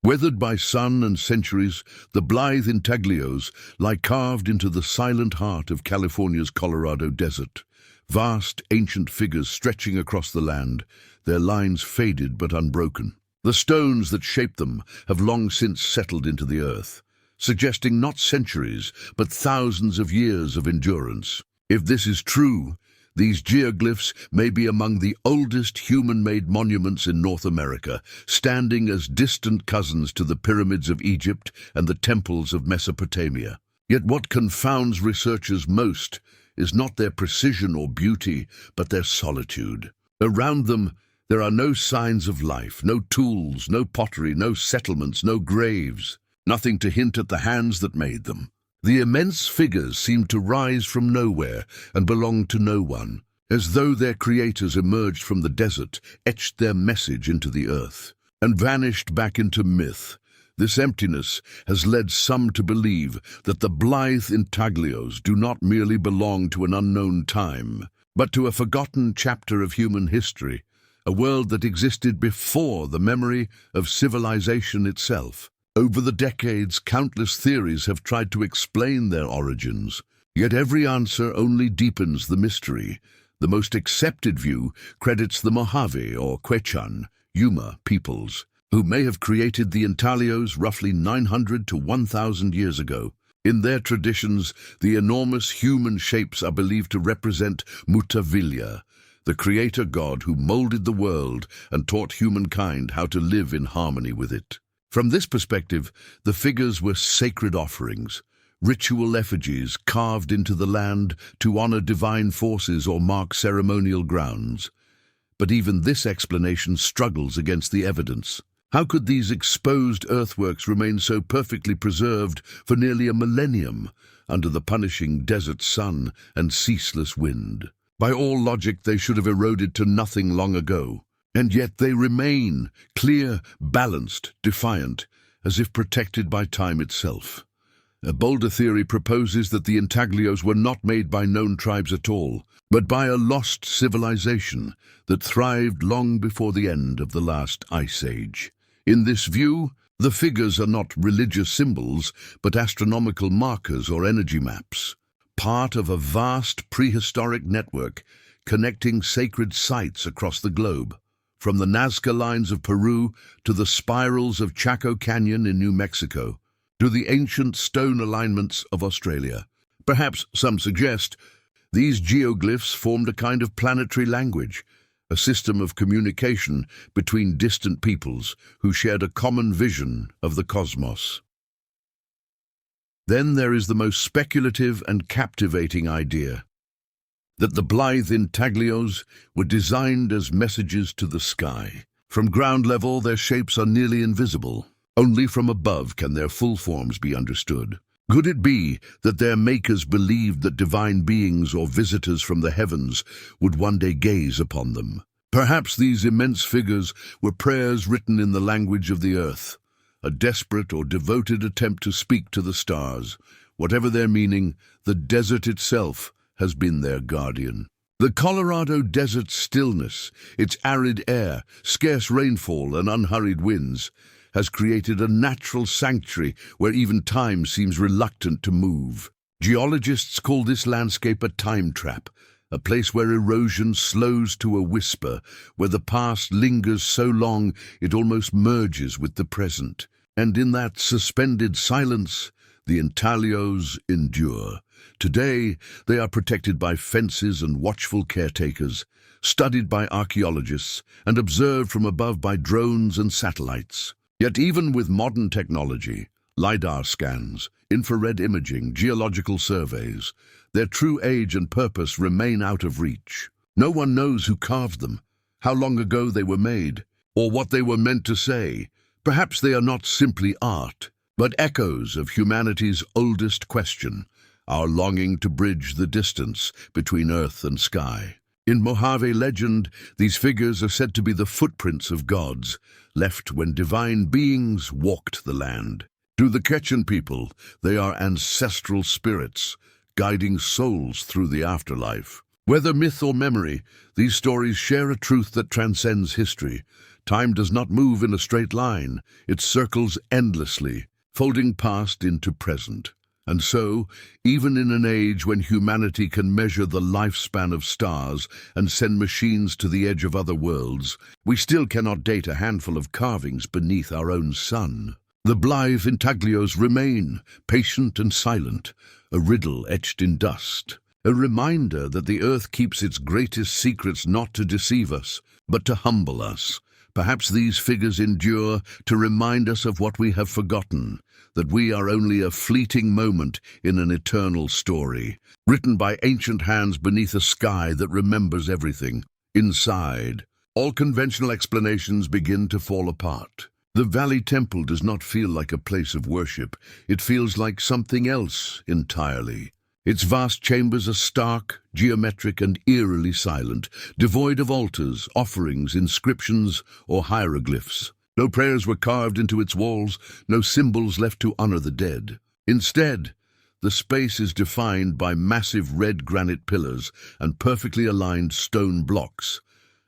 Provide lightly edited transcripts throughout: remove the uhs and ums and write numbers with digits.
Weathered by sun and centuries, the blithe intaglios lie carved into the silent heart of California's Colorado desert. Vast, ancient figures stretching across the land, their lines faded but unbroken. The stones that shaped them have long since settled into the earth, suggesting not centuries, but thousands of years of endurance. If this is true, these geoglyphs may be among the oldest human-made monuments in North America, standing as distant cousins to the pyramids of Egypt and the temples of Mesopotamia. Yet what confounds researchers most is not their precision or beauty, but their solitude. Around them, there are no signs of life, no tools, no pottery, no settlements, no graves, nothing to hint at the hands that made them. The immense figures seem to rise from nowhere and belong to no one, as though their creators emerged from the desert, etched their message into the earth, and vanished back into myth. This emptiness has led some to believe that the blithe intaglios do not merely belong to an unknown time, but to a forgotten chapter of human history, a world that existed before the memory of civilization itself. Over the decades, countless theories have tried to explain their origins, yet every answer only deepens the mystery. The most accepted view credits the Mojave or Quechan, Yuma peoples, who may have created the intaglios roughly 900 to 1,000 years ago. In their traditions, the enormous human shapes are believed to represent Mutavilya, the creator god who molded the world and taught humankind how to live in harmony with it. From this perspective, the figures were sacred offerings, ritual effigies carved into the land to honor divine forces or mark ceremonial grounds. But even this explanation struggles against the evidence. How could these exposed earthworks remain so perfectly preserved for nearly a millennium under the punishing desert sun and ceaseless wind? By all logic, they should have eroded to nothing long ago. And yet they remain, clear, balanced, defiant, as if protected by time itself. A bolder theory proposes that the intaglios were not made by known tribes at all, but by a lost civilization that thrived long before the end of the last ice age. In this view, the figures are not religious symbols, but astronomical markers or energy maps, part of a vast prehistoric network connecting sacred sites across the globe. From the Nazca lines of Peru to the spirals of Chaco Canyon in New Mexico, to the ancient stone alignments of Australia. Perhaps, some suggest, these geoglyphs formed a kind of planetary language, a system of communication between distant peoples who shared a common vision of the cosmos. Then there is the most speculative and captivating idea, that the blithe intaglios were designed as messages to the sky. From ground level, their shapes are nearly invisible. Only from above can their full forms be understood. Could it be that their makers believed that divine beings or visitors from the heavens would one day gaze upon them? Perhaps these immense figures were prayers written in the language of the earth, a desperate or devoted attempt to speak to the stars. Whatever their meaning, the desert itself has been their guardian. The Colorado desert's stillness, its arid air, scarce rainfall and unhurried winds, has created a natural sanctuary where even time seems reluctant to move. Geologists call this landscape a time trap, a place where erosion slows to a whisper, where the past lingers so long it almost merges with the present. And in that suspended silence, the intaglios endure. Today, they are protected by fences and watchful caretakers, studied by archaeologists, and observed from above by drones and satellites. Yet even with modern technology, LiDAR scans, infrared imaging, geological surveys, their true age and purpose remain out of reach. No one knows who carved them, how long ago they were made, or what they were meant to say. Perhaps they are not simply art, but echoes of humanity's oldest question, our longing to bridge the distance between earth and sky. In Mojave legend, these figures are said to be the footprints of gods, left when divine beings walked the land. To the Quechan people, they are ancestral spirits, guiding souls through the afterlife. Whether myth or memory, these stories share a truth that transcends history. Time does not move in a straight line. It circles endlessly, folding past into present. And so, even in an age when humanity can measure the lifespan of stars and send machines to the edge of other worlds, we still cannot date a handful of carvings beneath our own sun. The blithe intaglios remain, patient and silent, a riddle etched in dust, a reminder that the earth keeps its greatest secrets not to deceive us, but to humble us. Perhaps these figures endure to remind us of what we have forgotten, that we are only a fleeting moment in an eternal story, written by ancient hands beneath a sky that remembers everything. Inside, all conventional explanations begin to fall apart. The Valley Temple does not feel like a place of worship. It feels like something else entirely. Its vast chambers are stark, geometric, and eerily silent, devoid of altars, offerings, inscriptions, or hieroglyphs. No prayers were carved into its walls, no symbols left to honor the dead. Instead, the space is defined by massive red granite pillars and perfectly aligned stone blocks,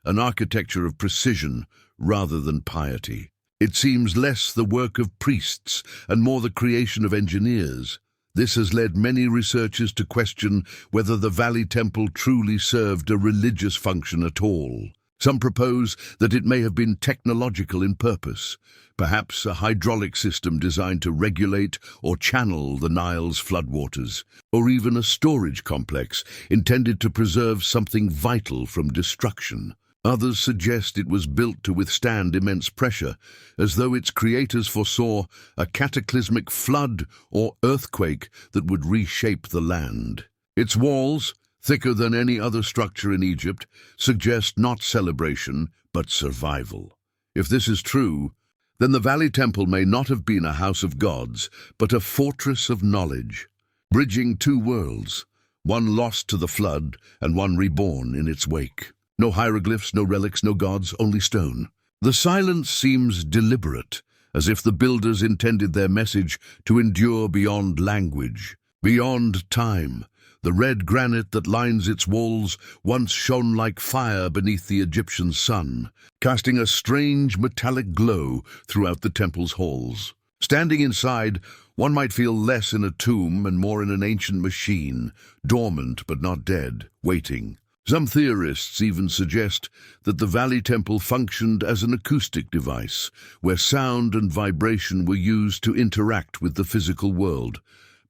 an architecture of precision rather than piety. It seems less the work of priests and more the creation of engineers. This has led many researchers to question whether the Valley Temple truly served a religious function at all. Some propose that it may have been technological in purpose, perhaps a hydraulic system designed to regulate or channel the Nile's floodwaters, or even a storage complex intended to preserve something vital from destruction. Others suggest it was built to withstand immense pressure, as though its creators foresaw a cataclysmic flood or earthquake that would reshape the land. Its walls, thicker than any other structure in Egypt, suggest not celebration, but survival. If this is true, then the Valley Temple may not have been a house of gods, but a fortress of knowledge, bridging two worlds, one lost to the flood and one reborn in its wake. No hieroglyphs, no relics, no gods, only stone. The silence seems deliberate, as if the builders intended their message to endure beyond language, beyond time. The red granite that lines its walls once shone like fire beneath the Egyptian sun, casting a strange metallic glow throughout the temple's halls. Standing inside, one might feel less in a tomb and more in an ancient machine, dormant but not dead, waiting. Some theorists even suggest that the Valley Temple functioned as an acoustic device, where sound and vibration were used to interact with the physical world,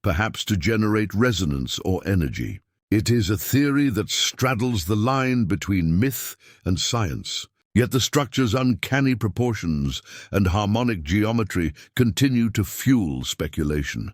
perhaps to generate resonance or energy. It is a theory that straddles the line between myth and science. Yet the structure's uncanny proportions and harmonic geometry continue to fuel speculation.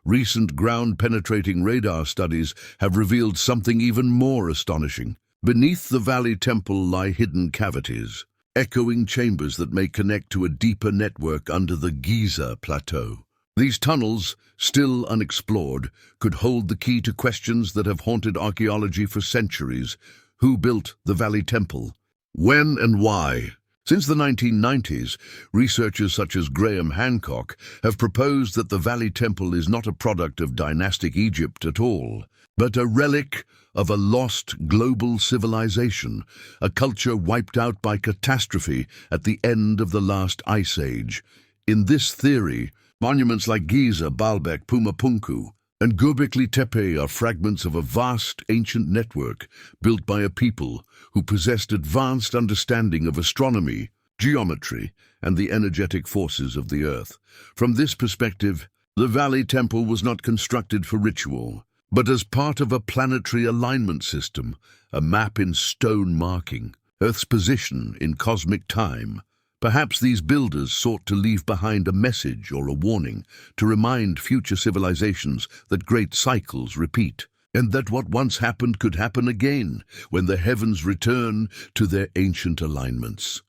Recent ground-penetrating radar studies have revealed something even more astonishing. Beneath the Valley Temple lie hidden cavities, echoing chambers that may connect to a deeper network under the Giza Plateau. These tunnels, still unexplored, could hold the key to questions that have haunted archaeology for centuries. Who built the Valley Temple? When and why? Since the 1990s, researchers such as Graham Hancock have proposed that the Valley Temple is not a product of dynastic Egypt at all, but a relic of a lost global civilization, a culture wiped out by catastrophe at the end of the last ice age. In this theory, monuments like Giza, Baalbek, Pumapunku, and Göbekli Tepe are fragments of a vast ancient network built by a people who possessed advanced understanding of astronomy, geometry, and the energetic forces of the earth. From this perspective, the Valley Temple was not constructed for ritual, but as part of a planetary alignment system, a map in stone marking Earth's position in cosmic time. Perhaps these builders sought to leave behind a message or a warning to remind future civilizations that great cycles repeat, and that what once happened could happen again when the heavens return to their ancient alignments.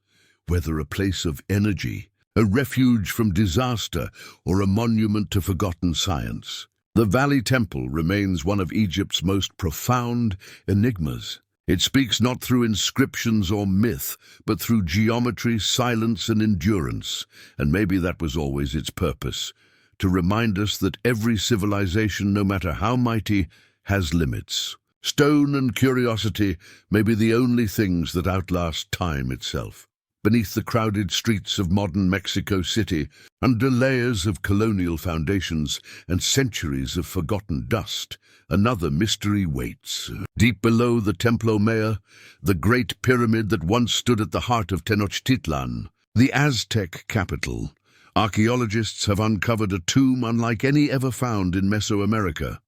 Whether a place of energy, a refuge from disaster, or a monument to forgotten science, the Valley Temple remains one of Egypt's most profound enigmas. It speaks not through inscriptions or myth, but through geometry, silence, and endurance. And maybe that was always its purpose, to remind us that every civilization, no matter how mighty, has limits. Stone and curiosity may be the only things that outlast time itself. beneath the crowded streets of modern Mexico City, under layers of colonial foundations and centuries of forgotten dust, another mystery waits. Deep below the Templo Mayor, the Great Pyramid that once stood at the heart of Tenochtitlan, the Aztec capital, archaeologists have uncovered a tomb unlike any ever found in Mesoamerica,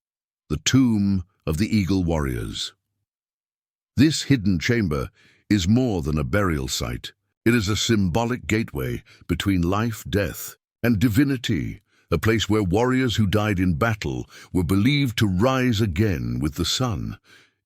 the tomb of the Eagle Warriors. This hidden chamber is more than a burial site. It is a symbolic gateway between life, death, and divinity, a place where warriors who died in battle were believed to rise again with the sun.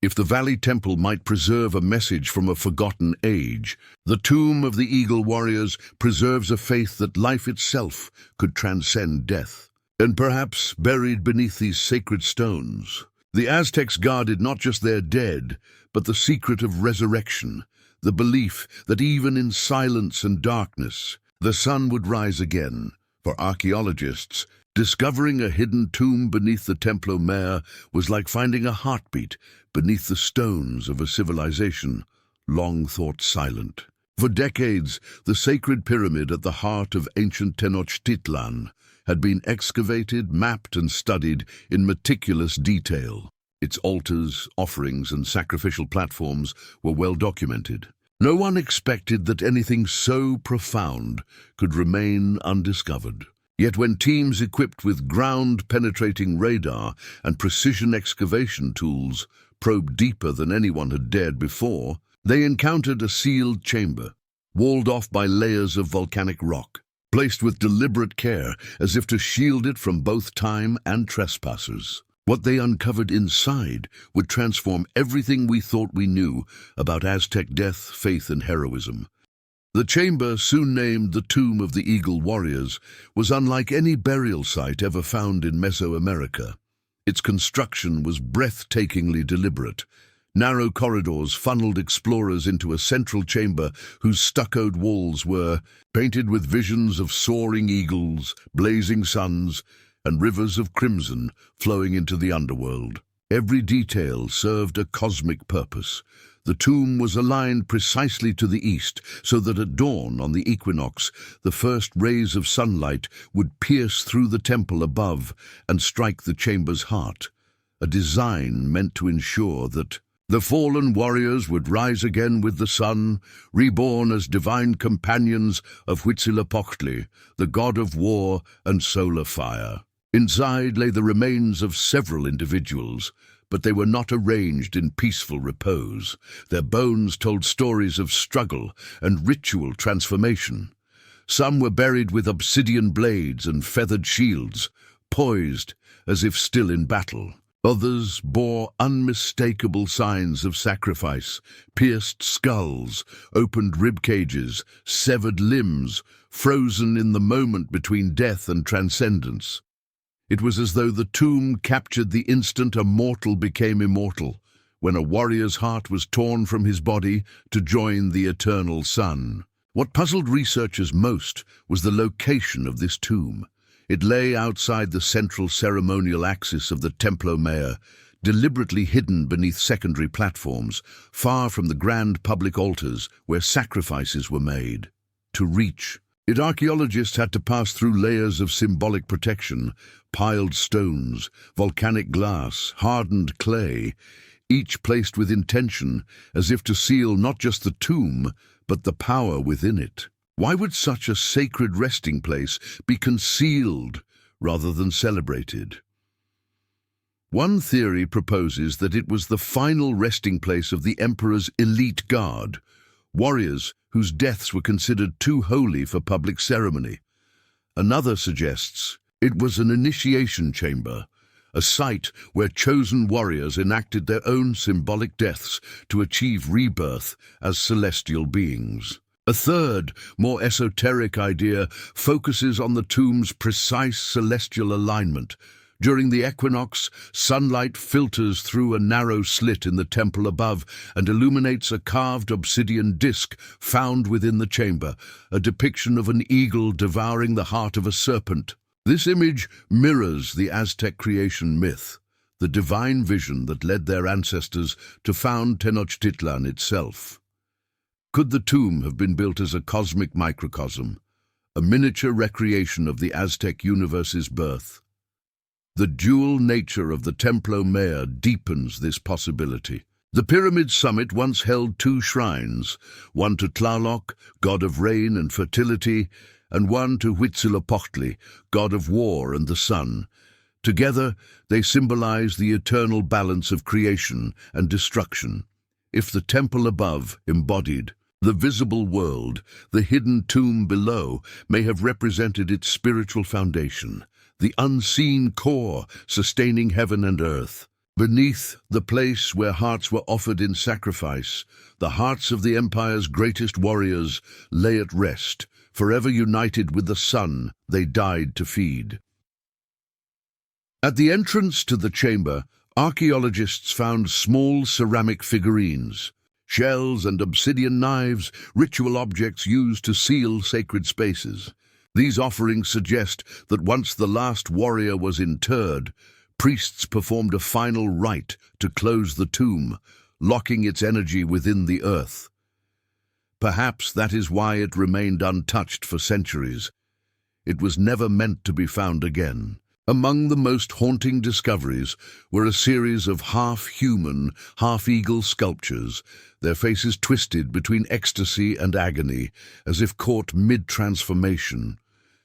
If the Valley Temple might preserve a message from a forgotten age, the tomb of the Eagle Warriors preserves a faith that life itself could transcend death. And perhaps buried beneath these sacred stones, the Aztecs guarded not just their dead, but the secret of resurrection, the belief that even in silence and darkness, the sun would rise again. For archaeologists, discovering a hidden tomb beneath the Templo Mayor was like finding a heartbeat beneath the stones of a civilization long thought silent. For decades, the sacred pyramid at the heart of ancient Tenochtitlan had been excavated, mapped, and studied in meticulous detail. Its altars, offerings, and sacrificial platforms were well documented. No one expected that anything so profound could remain undiscovered. Yet when teams equipped with ground-penetrating radar and precision excavation tools probed deeper than anyone had dared before, they encountered a sealed chamber, walled off by layers of volcanic rock, placed with deliberate care as if to shield it from both time and trespassers. What they uncovered inside would transform everything we thought we knew about Aztec death, faith, and heroism. The chamber, soon named the Tomb of the Eagle Warriors, was unlike any burial site ever found in Mesoamerica. Its construction was breathtakingly deliberate. Narrow corridors funneled explorers into a central chamber whose stuccoed walls were painted with visions of soaring eagles, blazing suns, and rivers of crimson flowing into the underworld. Every detail served a cosmic purpose. The tomb was aligned precisely to the east, so that at dawn on the equinox, the first rays of sunlight would pierce through the temple above and strike the chamber's heart, a design meant to ensure that the fallen warriors would rise again with the sun, reborn as divine companions of Huitzilopochtli, the god of war and solar fire. Inside lay the remains of several individuals, but they were not arranged in peaceful repose. Their bones told stories of struggle and ritual transformation. Some were buried with obsidian blades and feathered shields, poised as if still in battle. Others bore unmistakable signs of sacrifice, pierced skulls, opened rib cages, severed limbs, frozen in the moment between death and transcendence. It was as though the tomb captured the instant a mortal became immortal, when a warrior's heart was torn from his body to join the eternal sun. What puzzled researchers most was the location of this tomb. It lay outside the central ceremonial axis of the Templo Mayor, deliberately hidden beneath secondary platforms, far from the grand public altars where sacrifices were made. To reach it, archaeologists had to pass through layers of symbolic protection, piled stones, volcanic glass, hardened clay, each placed with intention, as if to seal not just the tomb, but the power within it. Why would such a sacred resting place be concealed rather than celebrated? One theory proposes that it was the final resting place of the emperor's elite guard, warriors whose deaths were considered too holy for public ceremony. Another suggests it was an initiation chamber, a site where chosen warriors enacted their own symbolic deaths to achieve rebirth as celestial beings. A third, more esoteric idea focuses on the tomb's precise celestial alignment. During the equinox, sunlight filters through a narrow slit in the temple above and illuminates a carved obsidian disc found within the chamber, a depiction of an eagle devouring the heart of a serpent. This image mirrors the Aztec creation myth, the divine vision that led their ancestors to found Tenochtitlan itself. Could the tomb have been built as a cosmic microcosm, a miniature recreation of the Aztec universe's birth? The dual nature of the Templo Mayor deepens this possibility. The pyramid's summit once held two shrines, one to Tlaloc, god of rain and fertility, and one to Huitzilopochtli, god of war and the sun. Together, they symbolize the eternal balance of creation and destruction. If the temple above embodied the visible world, the hidden tomb below may have represented its spiritual foundation, the unseen core sustaining heaven and earth. Beneath, the place where hearts were offered in sacrifice, the hearts of the empire's greatest warriors lay at rest, forever united with the sun they died to feed. At the entrance to the chamber, archaeologists found small ceramic figurines, shells and obsidian knives, ritual objects used to seal sacred spaces. These offerings suggest that once the last warrior was interred, priests performed a final rite to close the tomb, locking its energy within the earth. Perhaps that is why it remained untouched for centuries. It was never meant to be found again. Among the most haunting discoveries were a series of half-human, half-eagle sculptures, their faces twisted between ecstasy and agony, as if caught mid-transformation.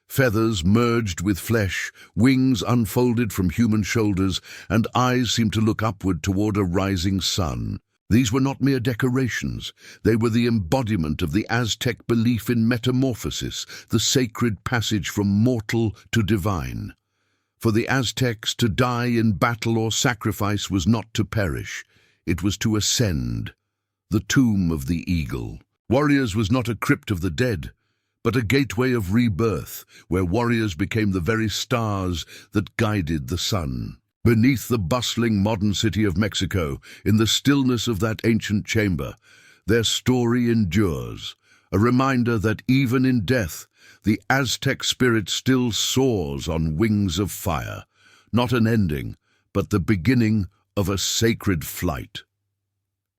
Feathers merged with flesh, wings unfolded from human shoulders, and eyes seemed to look upward toward a rising sun. These were not mere decorations. They were the embodiment of the Aztec belief in metamorphosis, the sacred passage from mortal to divine. For the Aztecs, to die in battle or sacrifice was not to perish. It was to ascend. The tomb of the eagle. Warriors was not a crypt of the dead, but a gateway of rebirth, where warriors became the very stars that guided the sun. Beneath the bustling modern city of Mexico, in the stillness of that ancient chamber, their story endures, a reminder that even in death, the Aztec spirit still soars on wings of fire, not an ending, but the beginning of a sacred flight.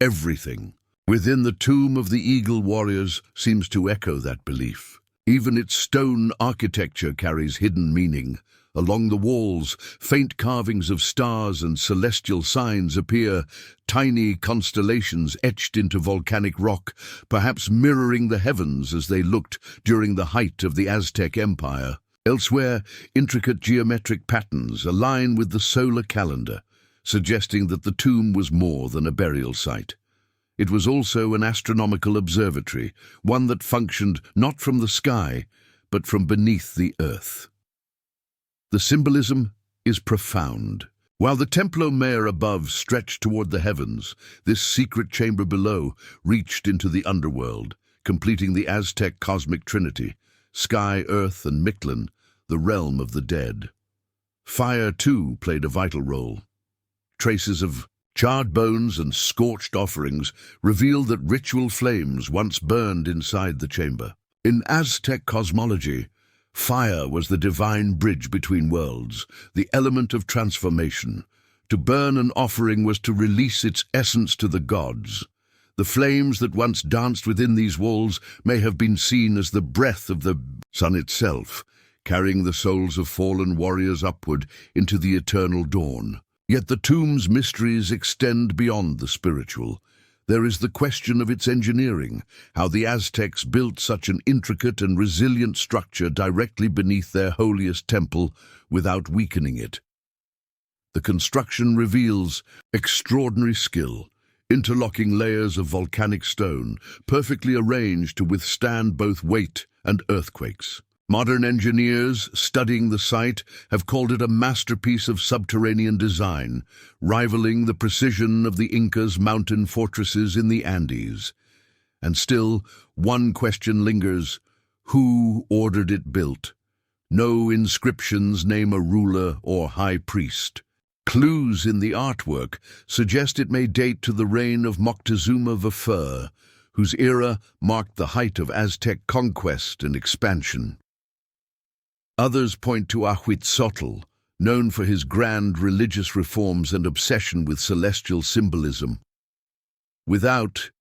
Everything within the tomb of the eagle warriors seems to echo that belief. Even its stone architecture carries hidden meaning. Along the walls, faint carvings of stars and celestial signs appear, tiny constellations etched into volcanic rock, perhaps mirroring the heavens as they looked during the height of the Aztec Empire. Elsewhere, intricate geometric patterns align with the solar calendar, suggesting that the tomb was more than a burial site. It was also an astronomical observatory, one that functioned not from the sky, but from beneath the earth. The symbolism is profound. While the Templo Mayor above stretched toward the heavens, this secret chamber below reached into the underworld, completing the Aztec cosmic trinity, sky, earth, and Mictlan, the realm of the dead. Fire, too, played a vital role. Traces of charred bones and scorched offerings reveal that ritual flames once burned inside the chamber. In Aztec cosmology, fire was the divine bridge between worlds, the element of transformation. To burn an offering was to release its essence to the gods. The flames that once danced within these walls may have been seen as the breath of the sun itself, carrying the souls of fallen warriors upward into the eternal dawn. Yet the tomb's mysteries extend beyond the spiritual. There is the question of its engineering, how the Aztecs built such an intricate and resilient structure directly beneath their holiest temple without weakening it. The construction reveals extraordinary skill, interlocking layers of volcanic stone, perfectly arranged to withstand both weight and earthquakes. Modern engineers studying the site have called it a masterpiece of subterranean design, rivaling the precision of the Incas' mountain fortresses in the Andes. And still, one question lingers: who ordered it built? No inscriptions name a ruler or high priest. Clues in the artwork suggest it may date to the reign of Moctezuma I, whose era marked the height of Aztec conquest and expansion. Others point to Ahuitzotl, known for his grand religious reforms and obsession with celestial symbolism. Without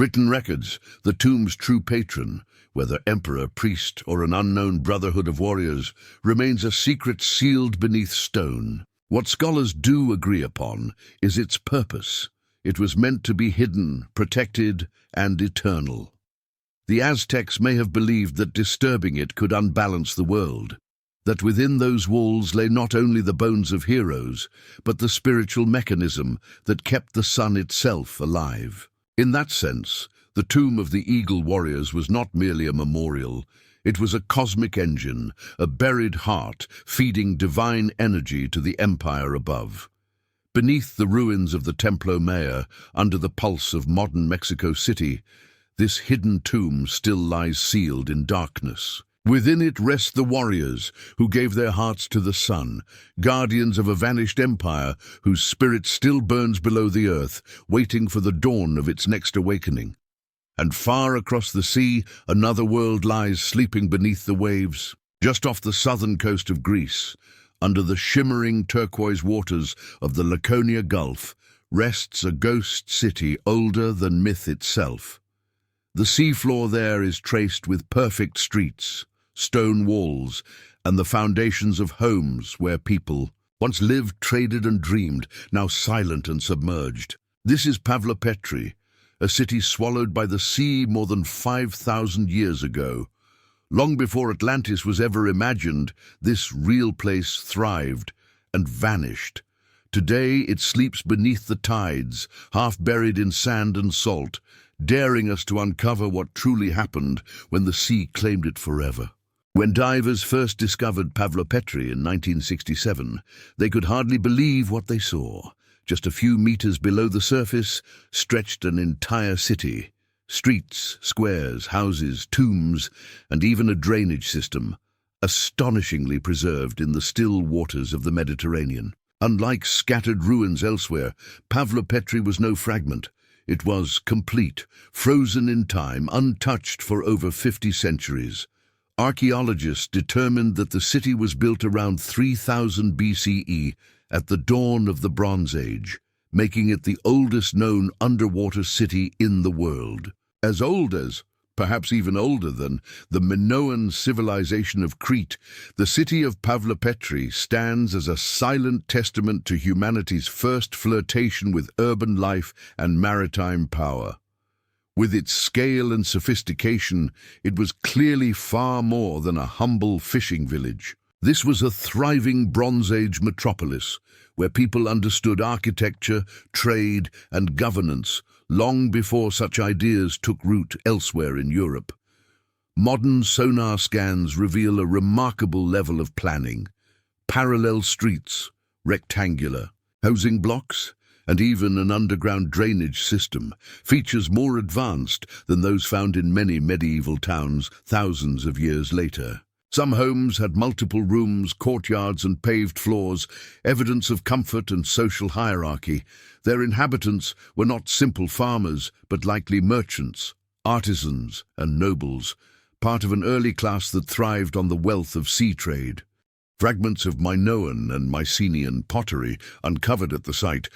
Written records, the tomb's true patron, whether emperor, priest, or an unknown brotherhood of warriors, remains a secret sealed beneath stone. What scholars do agree upon is its purpose. It was meant to be hidden, protected, and eternal. The Aztecs may have believed that disturbing it could unbalance the world, that within those walls lay not only the bones of heroes, but the spiritual mechanism that kept the sun itself alive. In that sense, the tomb of the Eagle warriors was not merely a memorial. It was a cosmic engine, a buried heart feeding divine energy to the empire above. Beneath the ruins of the Templo Mayor, under the pulse of modern Mexico City, this hidden tomb still lies sealed in darkness. Within it rest the warriors who gave their hearts to the sun, guardians of a vanished empire whose spirit still burns below the earth, waiting for the dawn of its next awakening. And far across the sea, another world lies sleeping beneath the waves. Just off the southern coast of Greece, under the shimmering turquoise waters of the Laconia Gulf, rests a ghost city older than myth itself. The seafloor there is traced with perfect streets, stone walls, and the foundations of homes where people once lived, traded, and dreamed, now silent and submerged. This is Pavlopetri, a city swallowed by the sea more than 5,000 years ago. Long before Atlantis was ever imagined, this real place thrived and vanished. Today it sleeps beneath the tides, half buried in sand and salt, daring us to uncover what truly happened when the sea claimed it forever. When divers first discovered Pavlopetri in 1967, they could hardly believe what they saw. Just a few meters below the surface stretched an entire city. Streets, squares, houses, tombs, and even a drainage system, astonishingly preserved in the still waters of the Mediterranean. Unlike scattered ruins elsewhere, Pavlopetri was no fragment. It was complete, frozen in time, untouched for over 50 centuries. Archaeologists determined that the city was built around 3000 BCE at the dawn of the Bronze Age, making it the oldest known underwater city in the world. As old as, perhaps even older than, the Minoan civilization of Crete, the city of Pavlopetri stands as a silent testament to humanity's first flirtation with urban life and maritime power. With its scale and sophistication, it was clearly far more than a humble fishing village. This was a thriving Bronze Age metropolis, where people understood architecture, trade, and governance long before such ideas took root elsewhere in Europe. Modern sonar scans reveal a remarkable level of planning. Parallel streets, rectangular, housing blocks, and even an underground drainage system, features more advanced than those found in many medieval towns thousands of years later. Some homes had multiple rooms, courtyards, and paved floors, evidence of comfort and social hierarchy. Their inhabitants were not simple farmers, but likely merchants, artisans, and nobles, part of an early class that thrived on the wealth of sea trade. Fragments of Minoan and Mycenaean pottery uncovered at the site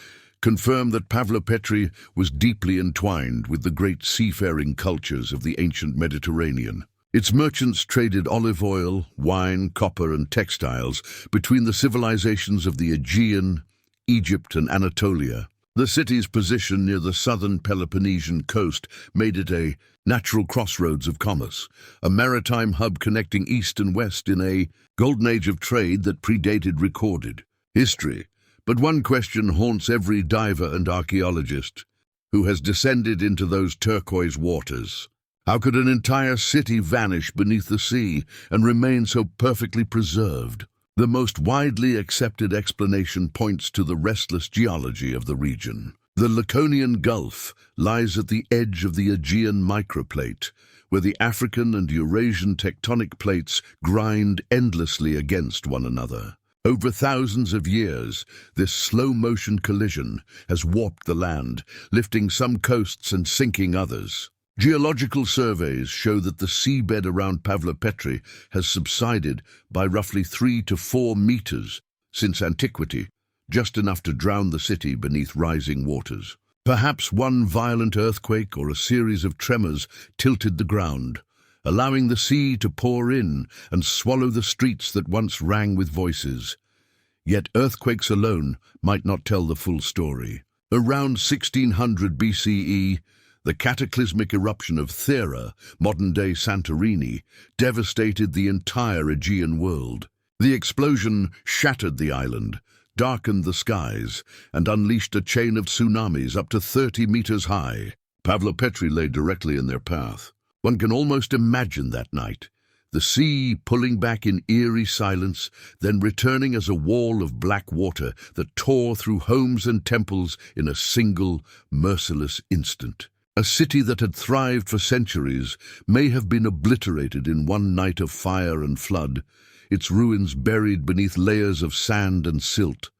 confirm that Pavlopetri was deeply entwined with the great seafaring cultures of the ancient Mediterranean. Its merchants traded olive oil, wine, copper, and textiles between the civilizations of the Aegean, Egypt, and Anatolia. The city's position near the southern Peloponnesian coast made it a natural crossroads of commerce, a maritime hub connecting east and west in a golden age of trade that predated recorded history. But one question haunts every diver and archaeologist who has descended into those turquoise waters. How could an entire city vanish beneath the sea and remain so perfectly preserved? The most widely accepted explanation points to the restless geology of the region. The Laconian Gulf lies at the edge of the Aegean microplate, where the African and Eurasian tectonic plates grind endlessly against one another. Over thousands of years, this slow-motion collision has warped the land, lifting some coasts and sinking others. Geological surveys show that the seabed around Pavlopetri has subsided by roughly 3 to 4 meters since antiquity, just enough to drown the city beneath rising waters. Perhaps one violent earthquake or a series of tremors tilted the ground, allowing the sea to pour in and swallow the streets that once rang with voices. Yet earthquakes alone might not tell the full story. Around 1600 BCE, the cataclysmic eruption of Thera, modern-day Santorini, devastated the entire Aegean world. The explosion shattered the island, darkened the skies, and unleashed a chain of tsunamis up to 30 meters high. Pavlopetri lay directly in their path. One can almost imagine that night, the sea pulling back in eerie silence, then returning as a wall of black water that tore through homes and temples in a single, merciless instant. A city that had thrived for centuries may have been obliterated in one night of fire and flood, its ruins buried beneath layers of sand and silt.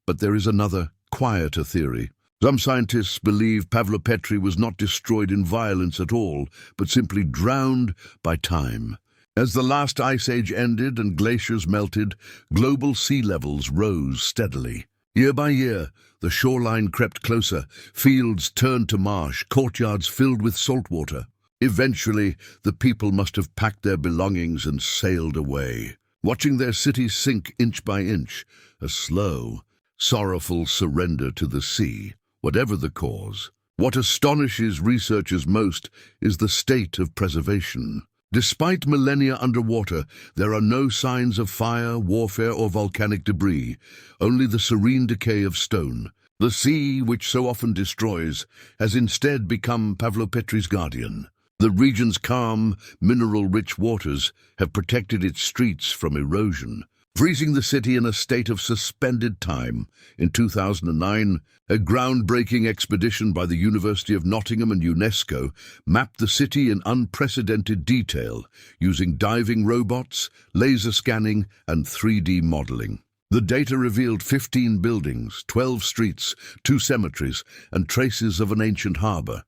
But there is another, quieter theory. Some scientists believe Pavlopetri was not destroyed in violence at all, but simply drowned by time. As the last ice age ended and glaciers melted, global sea levels rose steadily. Year by year, the shoreline crept closer, fields turned to marsh, courtyards filled with salt water. Eventually, the people must have packed their belongings and sailed away, watching their cities sink inch by inch, a slow, sorrowful surrender to the sea, whatever the cause. What astonishes researchers most is the state of preservation. Despite millennia underwater, there are no signs of fire, warfare, or volcanic debris, only the serene decay of stone. The sea, which so often destroys, has instead become Pavlopetri's guardian. The region's calm, mineral-rich waters have protected its streets from erosion, freezing the city in a state of suspended time. In 2009, a groundbreaking expedition by the University of Nottingham and UNESCO mapped the city in unprecedented detail, using diving robots, laser scanning, and 3D modeling. The data revealed 15 buildings, 12 streets, 2 cemeteries, and traces of an ancient harbor,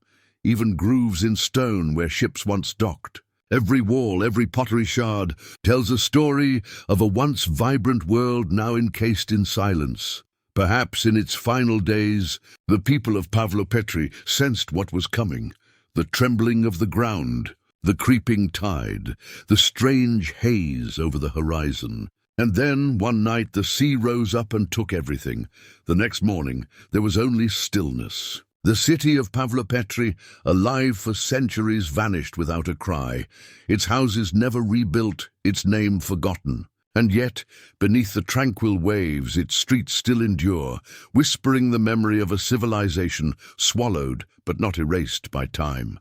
even grooves in stone where ships once docked. Every wall, every pottery shard tells a story of a once vibrant world now encased in silence. Perhaps in its final days, the people of Pavlopetri sensed what was coming: the trembling of the ground, the creeping tide, the strange haze over the horizon. And then, one night, the sea rose up and took everything. The next morning, there was only stillness. The city of Pavlopetri, alive for centuries, vanished without a cry, its houses never rebuilt, its name forgotten. And yet, beneath the tranquil waves, its streets still endure, whispering the memory of a civilization swallowed but not erased by time.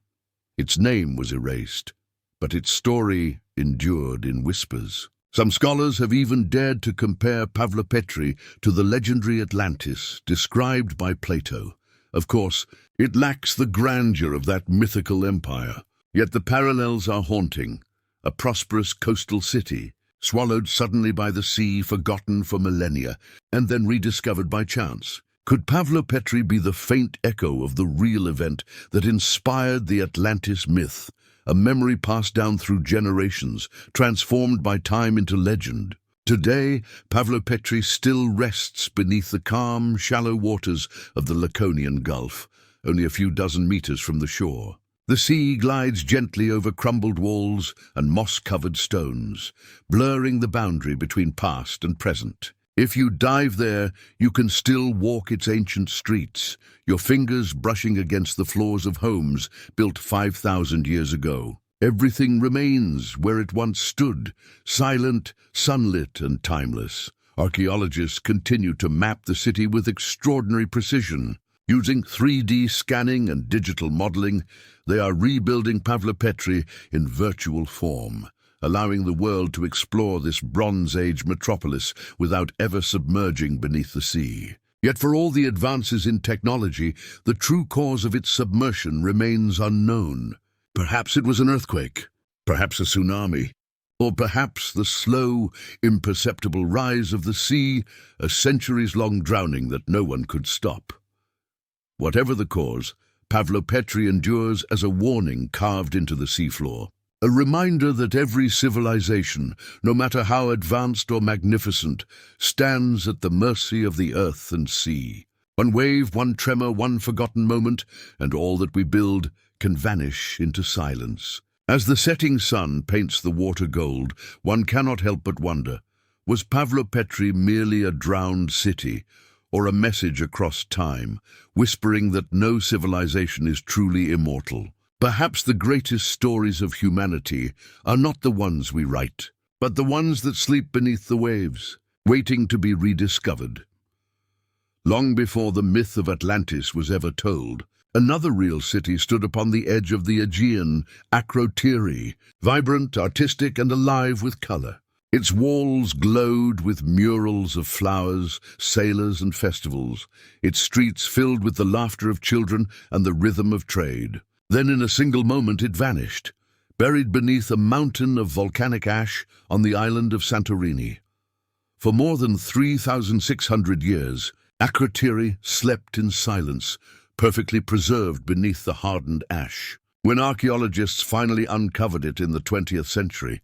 Its name was erased, but its story endured in whispers. Some scholars have even dared to compare Pavlopetri to the legendary Atlantis, described by Plato. Of course, it lacks the grandeur of that mythical empire, yet the parallels are haunting. A prosperous coastal city, swallowed suddenly by the sea, forgotten for millennia, and then rediscovered by chance. Could Pavlopetri be the faint echo of the real event that inspired the Atlantis myth, a memory passed down through generations, transformed by time into legend? Today, Pavlopetri still rests beneath the calm, shallow waters of the Laconian Gulf, only a few dozen meters from the shore. The sea glides gently over crumbled walls and moss-covered stones, blurring the boundary between past and present. If you dive there, you can still walk its ancient streets, your fingers brushing against the floors of homes built 5,000 years ago. Everything remains where it once stood, silent, sunlit, and timeless. Archaeologists continue to map the city with extraordinary precision. Using 3D scanning and digital modeling, they are rebuilding Pavlopetri in virtual form, allowing the world to explore this Bronze Age metropolis without ever submerging beneath the sea. Yet for all the advances in technology, the true cause of its submersion remains unknown. Perhaps it was an earthquake, perhaps a tsunami, or perhaps the slow, imperceptible rise of the sea, a centuries-long drowning that no one could stop. Whatever the cause, Pavlopetri endures as a warning carved into the seafloor, a reminder that every civilization, no matter how advanced or magnificent, stands at the mercy of the earth and sea. One wave, one tremor, one forgotten moment, and all that we build can vanish into silence. As the setting sun paints the water gold, one cannot help but wonder, was Pavlopetri merely a drowned city, or a message across time, whispering that no civilization is truly immortal? Perhaps the greatest stories of humanity are not the ones we write, but the ones that sleep beneath the waves, waiting to be rediscovered. Long before the myth of Atlantis was ever told, another real city stood upon the edge of the Aegean, Akrotiri, vibrant, artistic, and alive with color. Its walls glowed with murals of flowers, sailors, and festivals, its streets filled with the laughter of children and the rhythm of trade. Then in a single moment it vanished, buried beneath a mountain of volcanic ash on the island of Santorini. For more than 3,600 years, Akrotiri slept in silence, perfectly preserved beneath the hardened ash. When archaeologists finally uncovered it in the 20th century,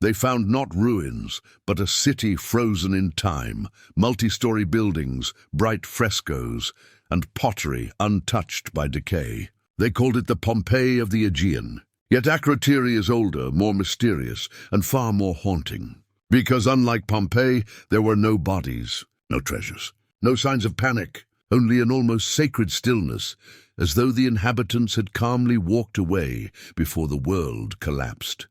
they found not ruins, but a city frozen in time, multi-story buildings, bright frescoes, and pottery untouched by decay. They called it the Pompeii of the Aegean. Yet Akrotiri is older, more mysterious, and far more haunting. Because unlike Pompeii, there were no bodies, no treasures, no signs of panic, only an almost sacred stillness, as though the inhabitants had calmly walked away before the world collapsed.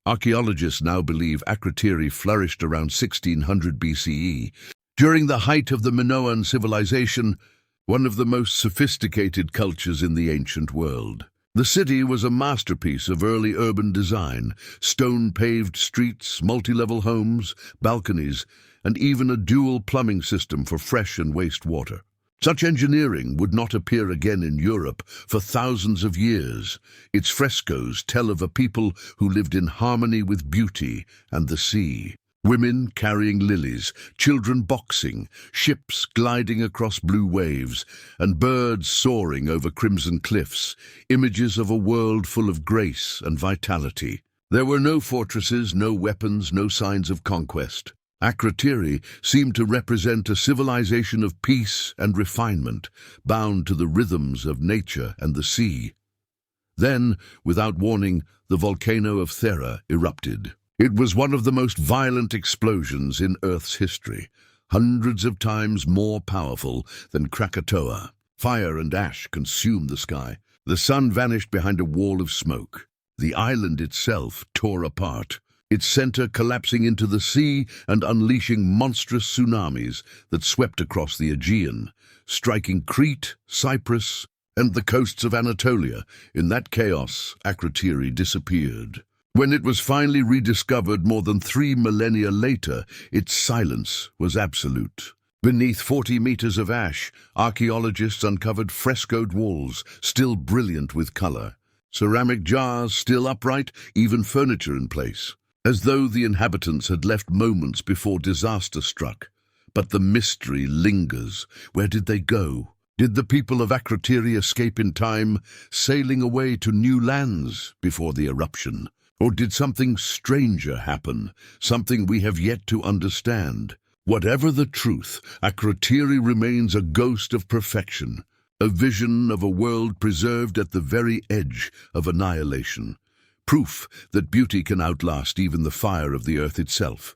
Archaeologists now believe Akrotiri flourished around 1600 BCE, during the height of the Minoan civilization, one of the most sophisticated cultures in the ancient world. The city was a masterpiece of early urban design, stone-paved streets, multi-level homes, balconies, and even a dual plumbing system for fresh and waste water. Such engineering would not appear again in Europe for thousands of years. Its frescoes tell of a people who lived in harmony with beauty and the sea. Women carrying lilies, children boxing, ships gliding across blue waves, and birds soaring over crimson cliffs, images of a world full of grace and vitality. There were no fortresses, no weapons, no signs of conquest. Akrotiri seemed to represent a civilization of peace and refinement, bound to the rhythms of nature and the sea. Then, without warning, the volcano of Thera erupted. It was one of the most violent explosions in Earth's history, hundreds of times more powerful than Krakatoa. Fire and ash consumed the sky. The sun vanished behind a wall of smoke. The island itself tore apart, its center collapsing into the sea and unleashing monstrous tsunamis that swept across the Aegean, striking Crete, Cyprus, and the coasts of Anatolia. In that chaos, Akrotiri disappeared. When it was finally rediscovered more than 3 millennia later, its silence was absolute. Beneath 40 meters of ash, archaeologists uncovered frescoed walls, still brilliant with color. Ceramic jars still upright, even furniture in place, as though the inhabitants had left moments before disaster struck. But the mystery lingers. Where did they go? Did the people of Akrotiri escape in time, sailing away to new lands before the eruption? Or did something stranger happen, something we have yet to understand? Whatever the truth, Akrotiri remains a ghost of perfection, a vision of a world preserved at the very edge of annihilation. Proof that beauty can outlast even the fire of the earth itself.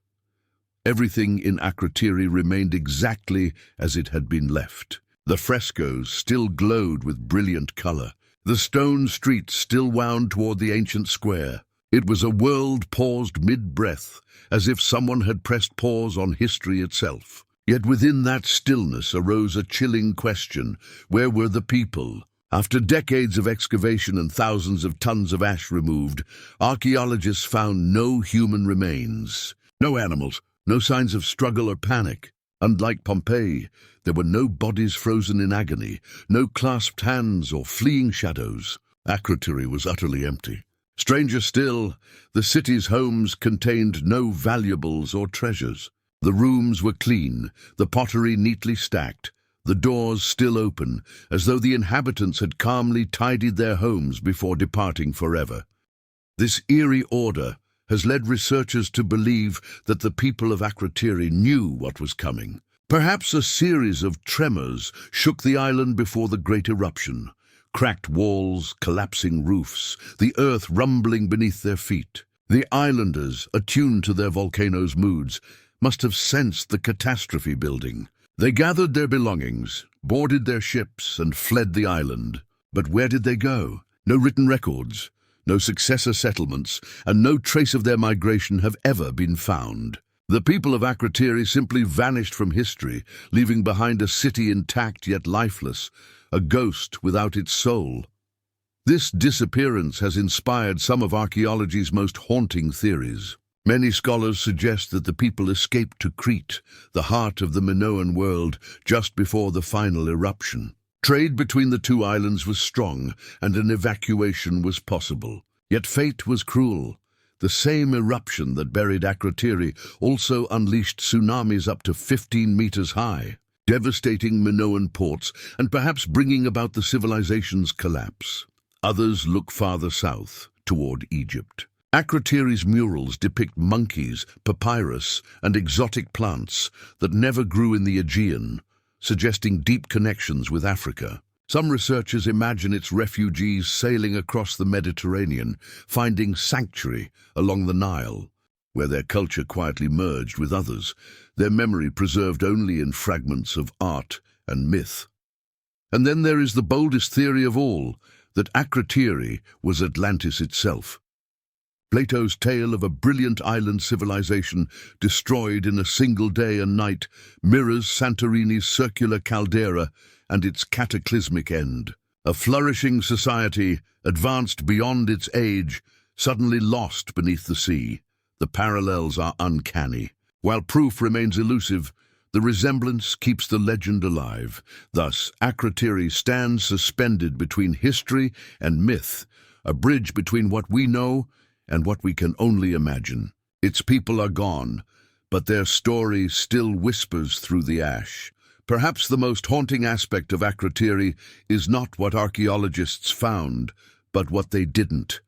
Everything in Akrotiri remained exactly as it had been left. The frescoes still glowed with brilliant color. The stone streets still wound toward the ancient square. It was a world paused mid-breath, as if someone had pressed pause on history itself. Yet within that stillness arose a chilling question. Where were the people? After decades of excavation and thousands of tons of ash removed, archaeologists found no human remains. No animals, no signs of struggle or panic. Unlike Pompeii, there were no bodies frozen in agony, no clasped hands or fleeing shadows. Akrotiri was utterly empty. Stranger still, the city's homes contained no valuables or treasures. The rooms were clean, the pottery neatly stacked, the doors still open, as though the inhabitants had calmly tidied their homes before departing forever. This eerie order has led researchers to believe that the people of Akrotiri knew what was coming. Perhaps a series of tremors shook the island before the great eruption. Cracked walls, collapsing roofs, the earth rumbling beneath their feet. The islanders, attuned to their volcano's moods, must have sensed the catastrophe building. They gathered their belongings, boarded their ships, and fled the island. But where did they go? No written records, no successor settlements, and no trace of their migration have ever been found. The people of Akrotiri simply vanished from history, leaving behind a city intact yet lifeless, a ghost without its soul. This disappearance has inspired some of archaeology's most haunting theories. Many scholars suggest that the people escaped to Crete, the heart of the Minoan world, just before the final eruption. Trade between the two islands was strong, and an evacuation was possible. Yet fate was cruel. The same eruption that buried Akrotiri also unleashed tsunamis up to 15 meters high, devastating Minoan ports and perhaps bringing about the civilization's collapse. Others look farther south, toward Egypt. Akrotiri's murals depict monkeys, papyrus, and exotic plants that never grew in the Aegean, suggesting deep connections with Africa. Some researchers imagine its refugees sailing across the Mediterranean, finding sanctuary along the Nile, where their culture quietly merged with others, their memory preserved only in fragments of art and myth. And then there is the boldest theory of all, that Akrotiri was Atlantis itself. Plato's tale of a brilliant island civilization destroyed in a single day and night mirrors Santorini's circular caldera and its cataclysmic end. A flourishing society, advanced beyond its age, suddenly lost beneath the sea. The parallels are uncanny. While proof remains elusive, the resemblance keeps the legend alive. Thus, Akrotiri stands suspended between history and myth, a bridge between what we know and what we can only imagine. Its people are gone, but their story still whispers through the ash. Perhaps the most haunting aspect of Akrotiri is not what archaeologists found, but what they didn't: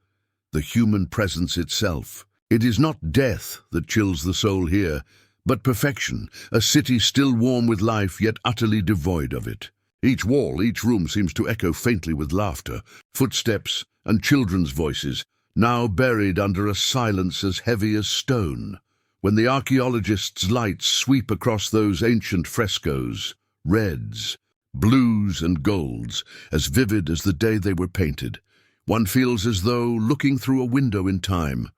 the human presence itself. It is not death that chills the soul here, but perfection, a city still warm with life yet utterly devoid of it. Each wall, each room seems to echo faintly with laughter, footsteps, and children's voices, now buried under a silence as heavy as stone. When the archaeologists' lights sweep across those ancient frescoes, reds, blues, and golds, as vivid as the day they were painted, one feels as though looking through a window in time,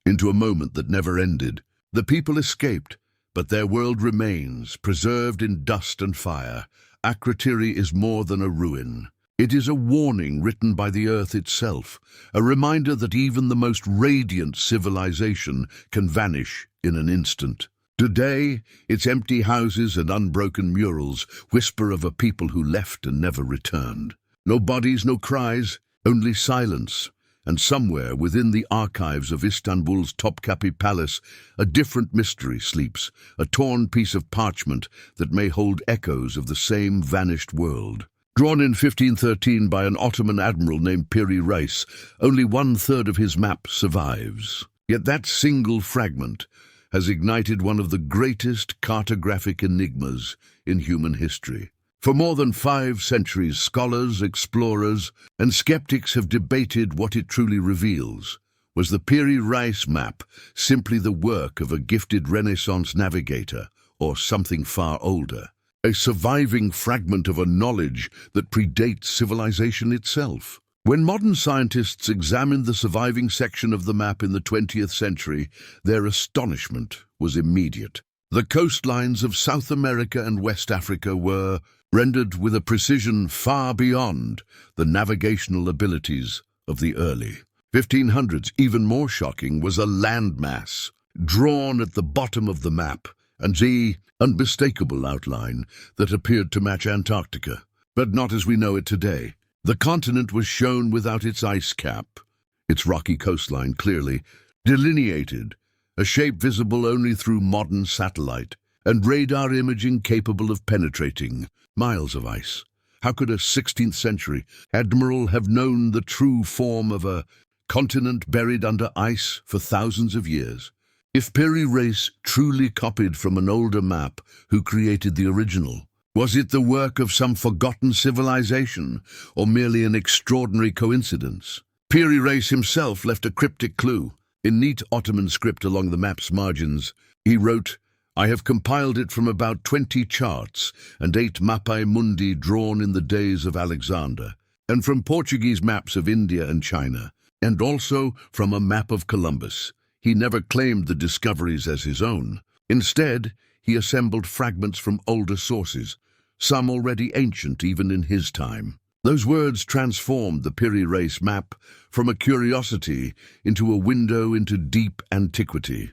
into a moment that never ended. The people escaped, but their world remains, preserved in dust and fire. Akrotiri is more than a ruin. It is a warning written by the earth itself, a reminder that even the most radiant civilization can vanish in an instant. Today, its empty houses and unbroken murals whisper of a people who left and never returned. No bodies, no cries, only silence. And somewhere within the archives of Istanbul's Topkapi Palace, a different mystery sleeps, a torn piece of parchment that may hold echoes of the same vanished world. Drawn in 1513 by an Ottoman admiral named Piri Reis, only 1/3 of his map survives. Yet that single fragment has ignited one of the greatest cartographic enigmas in human history. For more than 5 centuries, scholars, explorers, and skeptics have debated what it truly reveals. Was the Piri Reis map simply the work of a gifted Renaissance navigator, or something far older? A surviving fragment of a knowledge that predates civilization itself? When modern scientists examined the surviving section of the map in the 20th century, their astonishment was immediate. The coastlines of South America and West Africa were rendered with a precision far beyond the navigational abilities of the early 1500s. Even more shocking was a landmass drawn at the bottom of the map, and the unmistakable outline that appeared to match Antarctica, but not as we know it today. The continent was shown without its ice cap, its rocky coastline clearly delineated, a shape visible only through modern satellite and radar imaging capable of penetrating miles of ice. How could a 16th century admiral have known the true form of a continent buried under ice for thousands of years? If Piri Reis truly copied from an older map, who created the original? Was it the work of some forgotten civilization, or merely an extraordinary coincidence? Piri Reis himself left a cryptic clue. In neat Ottoman script along the map's margins, he wrote, "I have compiled it from about 20 charts and 8 mappae mundi drawn in the days of Alexander, and from Portuguese maps of India and China, and also from a map of Columbus." He never claimed the discoveries as his own. Instead, he assembled fragments from older sources, some already ancient even in his time. Those words transformed the Piri Reis map from a curiosity into a window into deep antiquity.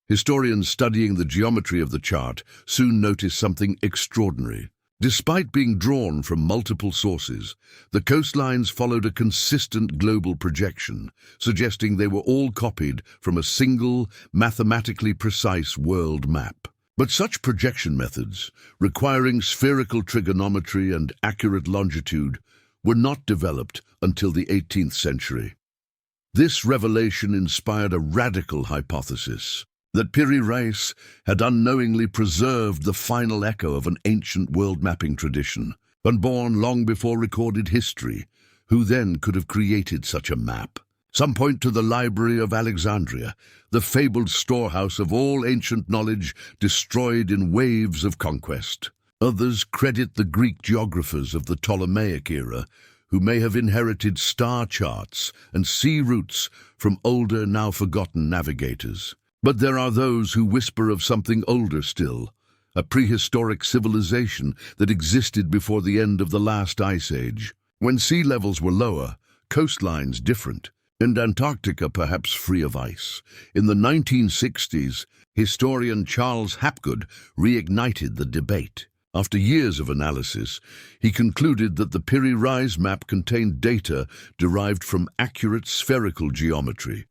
Historians studying the geometry of the chart soon noticed something extraordinary. Despite being drawn from multiple sources, the coastlines followed a consistent global projection, suggesting they were all copied from a single, mathematically precise world map. But such projection methods, requiring spherical trigonometry and accurate longitude, were not developed until the 18th century. This revelation inspired a radical hypothesis that Piri Reis had unknowingly preserved the final echo of an ancient world-mapping tradition, unborn long before recorded history. Who then could have created such a map? Some point to the Library of Alexandria, the fabled storehouse of all ancient knowledge destroyed in waves of conquest. Others credit the Greek geographers of the Ptolemaic era, who may have inherited star charts and sea routes from older, now forgotten navigators. But there are those who whisper of something older still, a prehistoric civilization that existed before the end of the last ice age, when sea levels were lower, coastlines different, and Antarctica perhaps free of ice. In the 1960s, historian Charles Hapgood reignited the debate. After years of analysis, he concluded that the Piri Reis map contained data derived from accurate spherical geometry,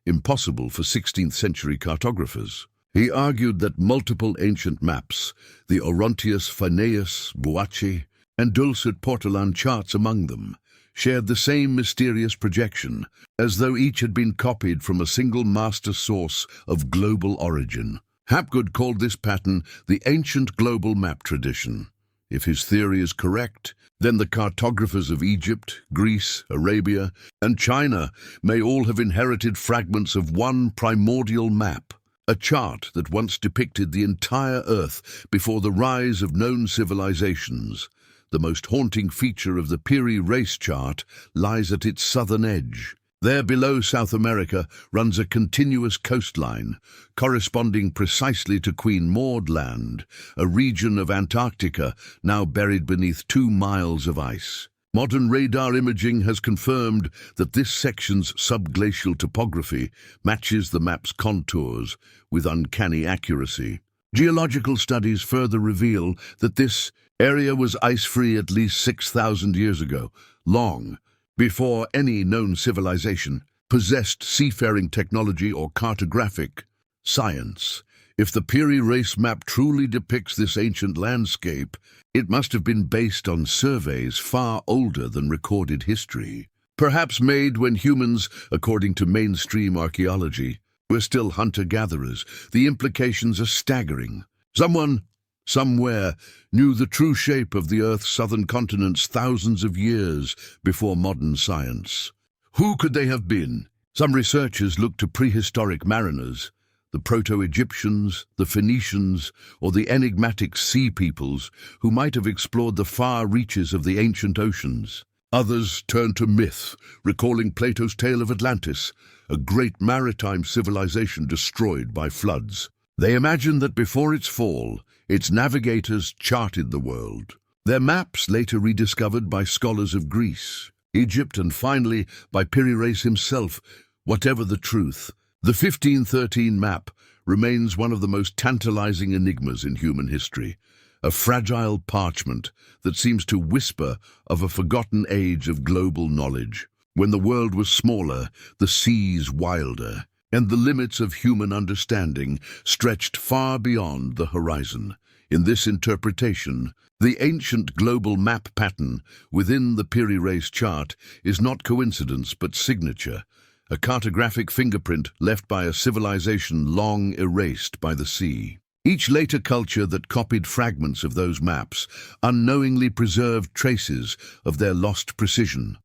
impossible for 16th century cartographers. He argued that multiple ancient maps, the Orontius Phineus Boachi and Dulcet Portolan charts among them, shared the same mysterious projection, as though each had been copied from a single master source of global origin. Hapgood called this pattern the ancient global map tradition. If his theory is correct, then the cartographers of Egypt, Greece, Arabia, and China may all have inherited fragments of one primordial map, a chart that once depicted the entire Earth before the rise of known civilizations. The most haunting feature of the Piri Reis chart lies at its southern edge. There below South America runs a continuous coastline, corresponding precisely to Queen Maud Land, a region of Antarctica now buried beneath 2 miles of ice. Modern radar imaging has confirmed that this section's subglacial topography matches the map's contours with uncanny accuracy. Geological studies further reveal that this area was ice-free at least 6,000 years ago, long before any known civilization possessed seafaring technology or cartographic science. If the Piri Reis map truly depicts this ancient landscape, it must have been based on surveys far older than recorded history, perhaps made when humans, according to mainstream archaeology, were still hunter-gatherers. The implications are staggering. Someone, somewhere, knew the true shape of the Earth's southern continents thousands of years before modern science. Who could they have been? Some researchers look to prehistoric mariners, the Proto-Egyptians, the Phoenicians, or the enigmatic sea peoples who might have explored the far reaches of the ancient oceans. Others turn to myth, recalling Plato's tale of Atlantis, a great maritime civilization destroyed by floods. They imagine that before its fall, its navigators charted the world. Their maps later rediscovered by scholars of Greece, Egypt, and finally by Piri Reis himself. Whatever the truth, the 1513 map remains one of the most tantalizing enigmas in human history, a fragile parchment that seems to whisper of a forgotten age of global knowledge, when the world was smaller, the seas wilder, and the limits of human understanding stretched far beyond the horizon. In this interpretation, the ancient global map pattern within the Piri Reis chart is not coincidence but signature, a cartographic fingerprint left by a civilization long erased by the sea. Each later culture that copied fragments of those maps unknowingly preserved traces of their lost precision.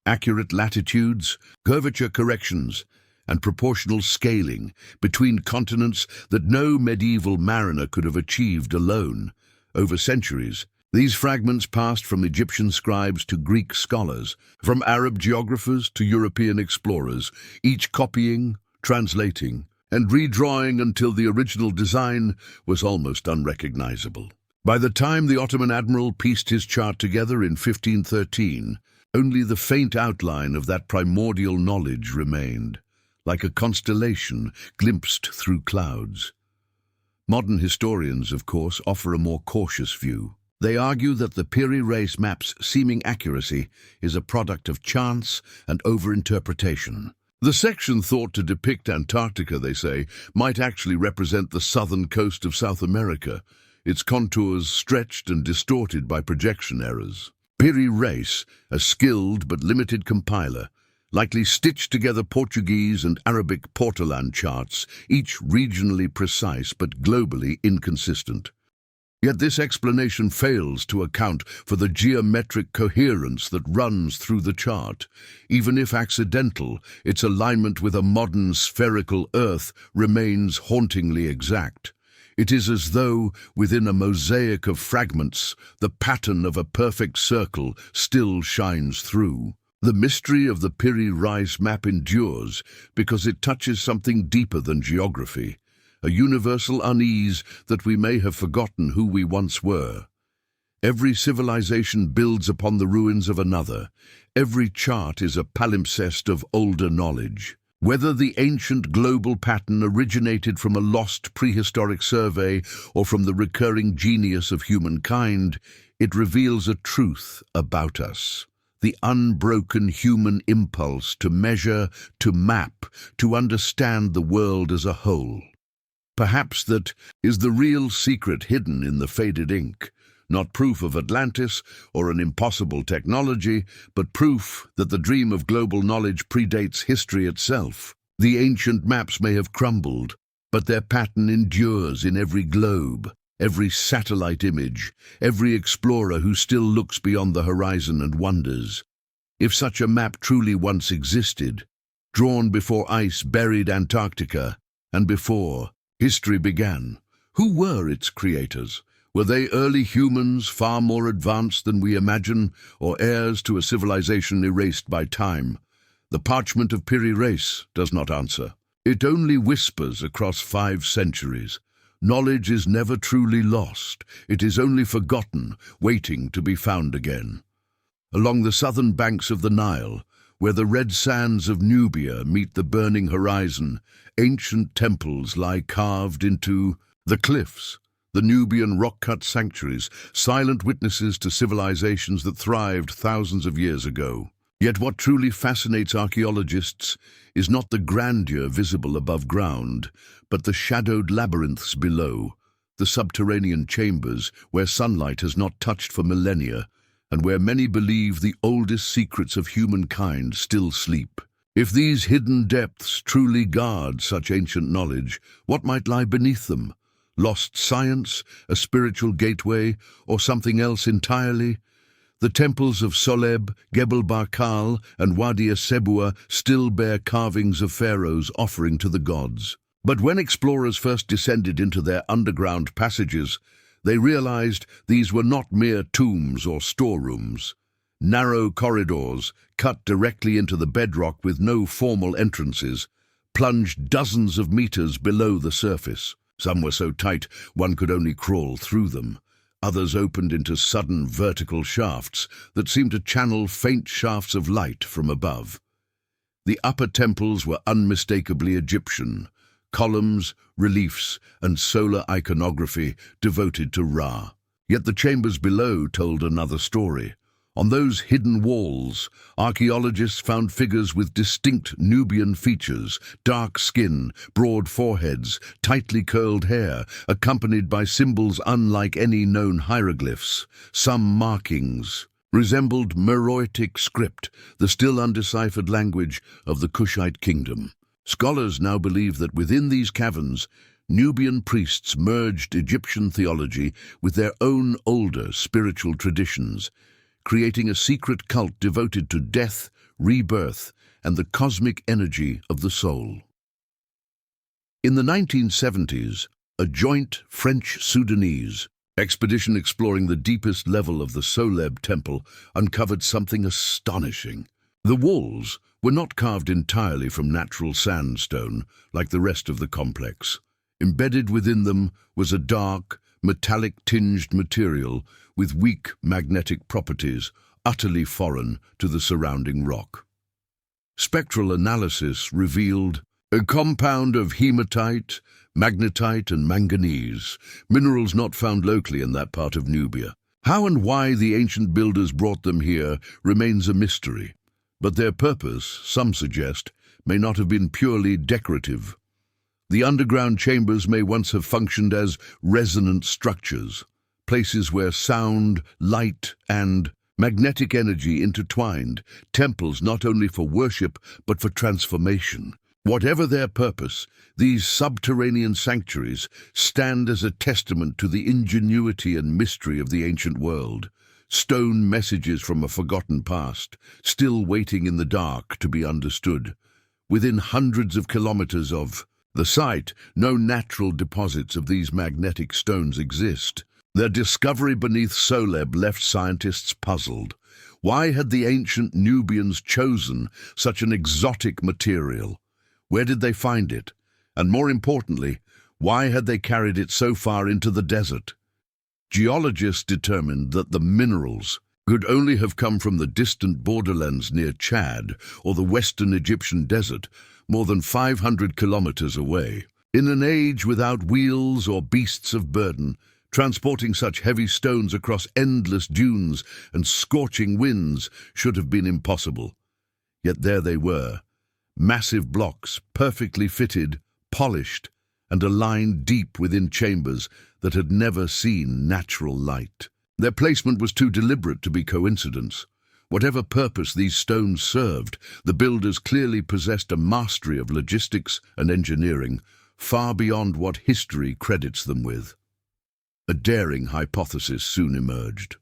Accurate latitudes, curvature corrections, and proportional scaling between continents that no medieval mariner could have achieved alone. Over centuries, these fragments passed from Egyptian scribes to Greek scholars, from Arab geographers to European explorers, each copying, translating, and redrawing until the original design was almost unrecognizable. By the time the Ottoman admiral pieced his chart together in 1513, only the faint outline of that primordial knowledge remained, like a constellation glimpsed through clouds. Modern historians, of course, offer a more cautious view. They argue that the Piri Reis map's seeming accuracy is a product of chance and overinterpretation. The section thought to depict Antarctica, they say, might actually represent the southern coast of South America, its contours stretched and distorted by projection errors. Piri Reis, a skilled but limited compiler, likely stitched together Portuguese and Arabic portolan charts, each regionally precise but globally inconsistent. Yet this explanation fails to account for the geometric coherence that runs through the chart. Even if accidental, its alignment with a modern spherical Earth remains hauntingly exact. It is as though, within a mosaic of fragments, the pattern of a perfect circle still shines through. The mystery of the Piri Reis map endures because it touches something deeper than geography, a universal unease that we may have forgotten who we once were. Every civilization builds upon the ruins of another. Every chart is a palimpsest of older knowledge. Whether the ancient global pattern originated from a lost prehistoric survey or from the recurring genius of humankind, it reveals a truth about us. The unbroken human impulse to measure, to map, to understand the world as a whole. Perhaps that is the real secret hidden in the faded ink, not proof of Atlantis or an impossible technology, but proof that the dream of global knowledge predates history itself. The ancient maps may have crumbled, but their pattern endures in every globe, every satellite image, every explorer who still looks beyond the horizon and wonders. If such a map truly once existed, drawn before ice buried Antarctica, and before history began, who were its creators? Were they early humans far more advanced than we imagine, or heirs to a civilization erased by time? The parchment of Piri Reis does not answer. It only whispers across 5 centuries. Knowledge is never truly lost. It is only forgotten, waiting to be found again. Along the southern banks of the Nile, where the red sands of Nubia meet the burning horizon, ancient temples lie carved into the cliffs. The Nubian rock-cut sanctuaries, silent witnesses to civilizations that thrived thousands of years ago. Yet what truly fascinates archaeologists is not the grandeur visible above ground, but the shadowed labyrinths below, the subterranean chambers where sunlight has not touched for millennia, and where many believe the oldest secrets of humankind still sleep. If these hidden depths truly guard such ancient knowledge, what might lie beneath them? Lost science, a spiritual gateway, or something else entirely? The temples of Soleb, Gebel Barkal, and Wadi Asebua still bear carvings of pharaohs offering to the gods. But when explorers first descended into their underground passages, they realized these were not mere tombs or storerooms. Narrow corridors, cut directly into the bedrock with no formal entrances, plunged dozens of meters below the surface. Some were so tight one could only crawl through them. Others opened into sudden vertical shafts that seemed to channel faint shafts of light from above. The upper temples were unmistakably Egyptian, columns, reliefs, and solar iconography devoted to Ra. Yet the chambers below told another story. On those hidden walls, archaeologists found figures with distinct Nubian features, dark skin, broad foreheads, tightly curled hair, accompanied by symbols unlike any known hieroglyphs. Some markings resembled Meroitic script, the still undeciphered language of the Kushite kingdom. Scholars now believe that within these caverns, Nubian priests merged Egyptian theology with their own older spiritual traditions, creating a secret cult devoted to death, rebirth, and the cosmic energy of the soul. In the 1970s, a joint French-Sudanese expedition exploring the deepest level of the Soleb temple uncovered something astonishing. The walls were not carved entirely from natural sandstone like the rest of the complex. Embedded within them was a dark, metallic-tinged material with weak magnetic properties, utterly foreign to the surrounding rock. Spectral analysis revealed a compound of hematite, magnetite and manganese, minerals not found locally in that part of Nubia. How and why the ancient builders brought them here remains a mystery, but their purpose, some suggest, may not have been purely decorative. The underground chambers may once have functioned as resonant structures, places where sound, light and magnetic energy intertwined, temples not only for worship but for transformation. Whatever their purpose, these subterranean sanctuaries stand as a testament to the ingenuity and mystery of the ancient world. Stone messages from a forgotten past, still waiting in the dark to be understood. Within hundreds of kilometers of the site, no natural deposits of these magnetic stones exist. Their discovery beneath Soleb left scientists puzzled. Why had the ancient Nubians chosen such an exotic material? Where did they find it? And more importantly, why had they carried it so far into the desert? Geologists determined that the minerals could only have come from the distant borderlands near Chad or the western Egyptian desert, more than 500 kilometers away. In an age without wheels or beasts of burden, transporting such heavy stones across endless dunes and scorching winds should have been impossible. Yet there they were, massive blocks, perfectly fitted, polished, and aligned deep within chambers that had never seen natural light. Their placement was too deliberate to be coincidence. Whatever purpose these stones served, the builders clearly possessed a mastery of logistics and engineering, far beyond what history credits them with. A daring hypothesis soon emerged.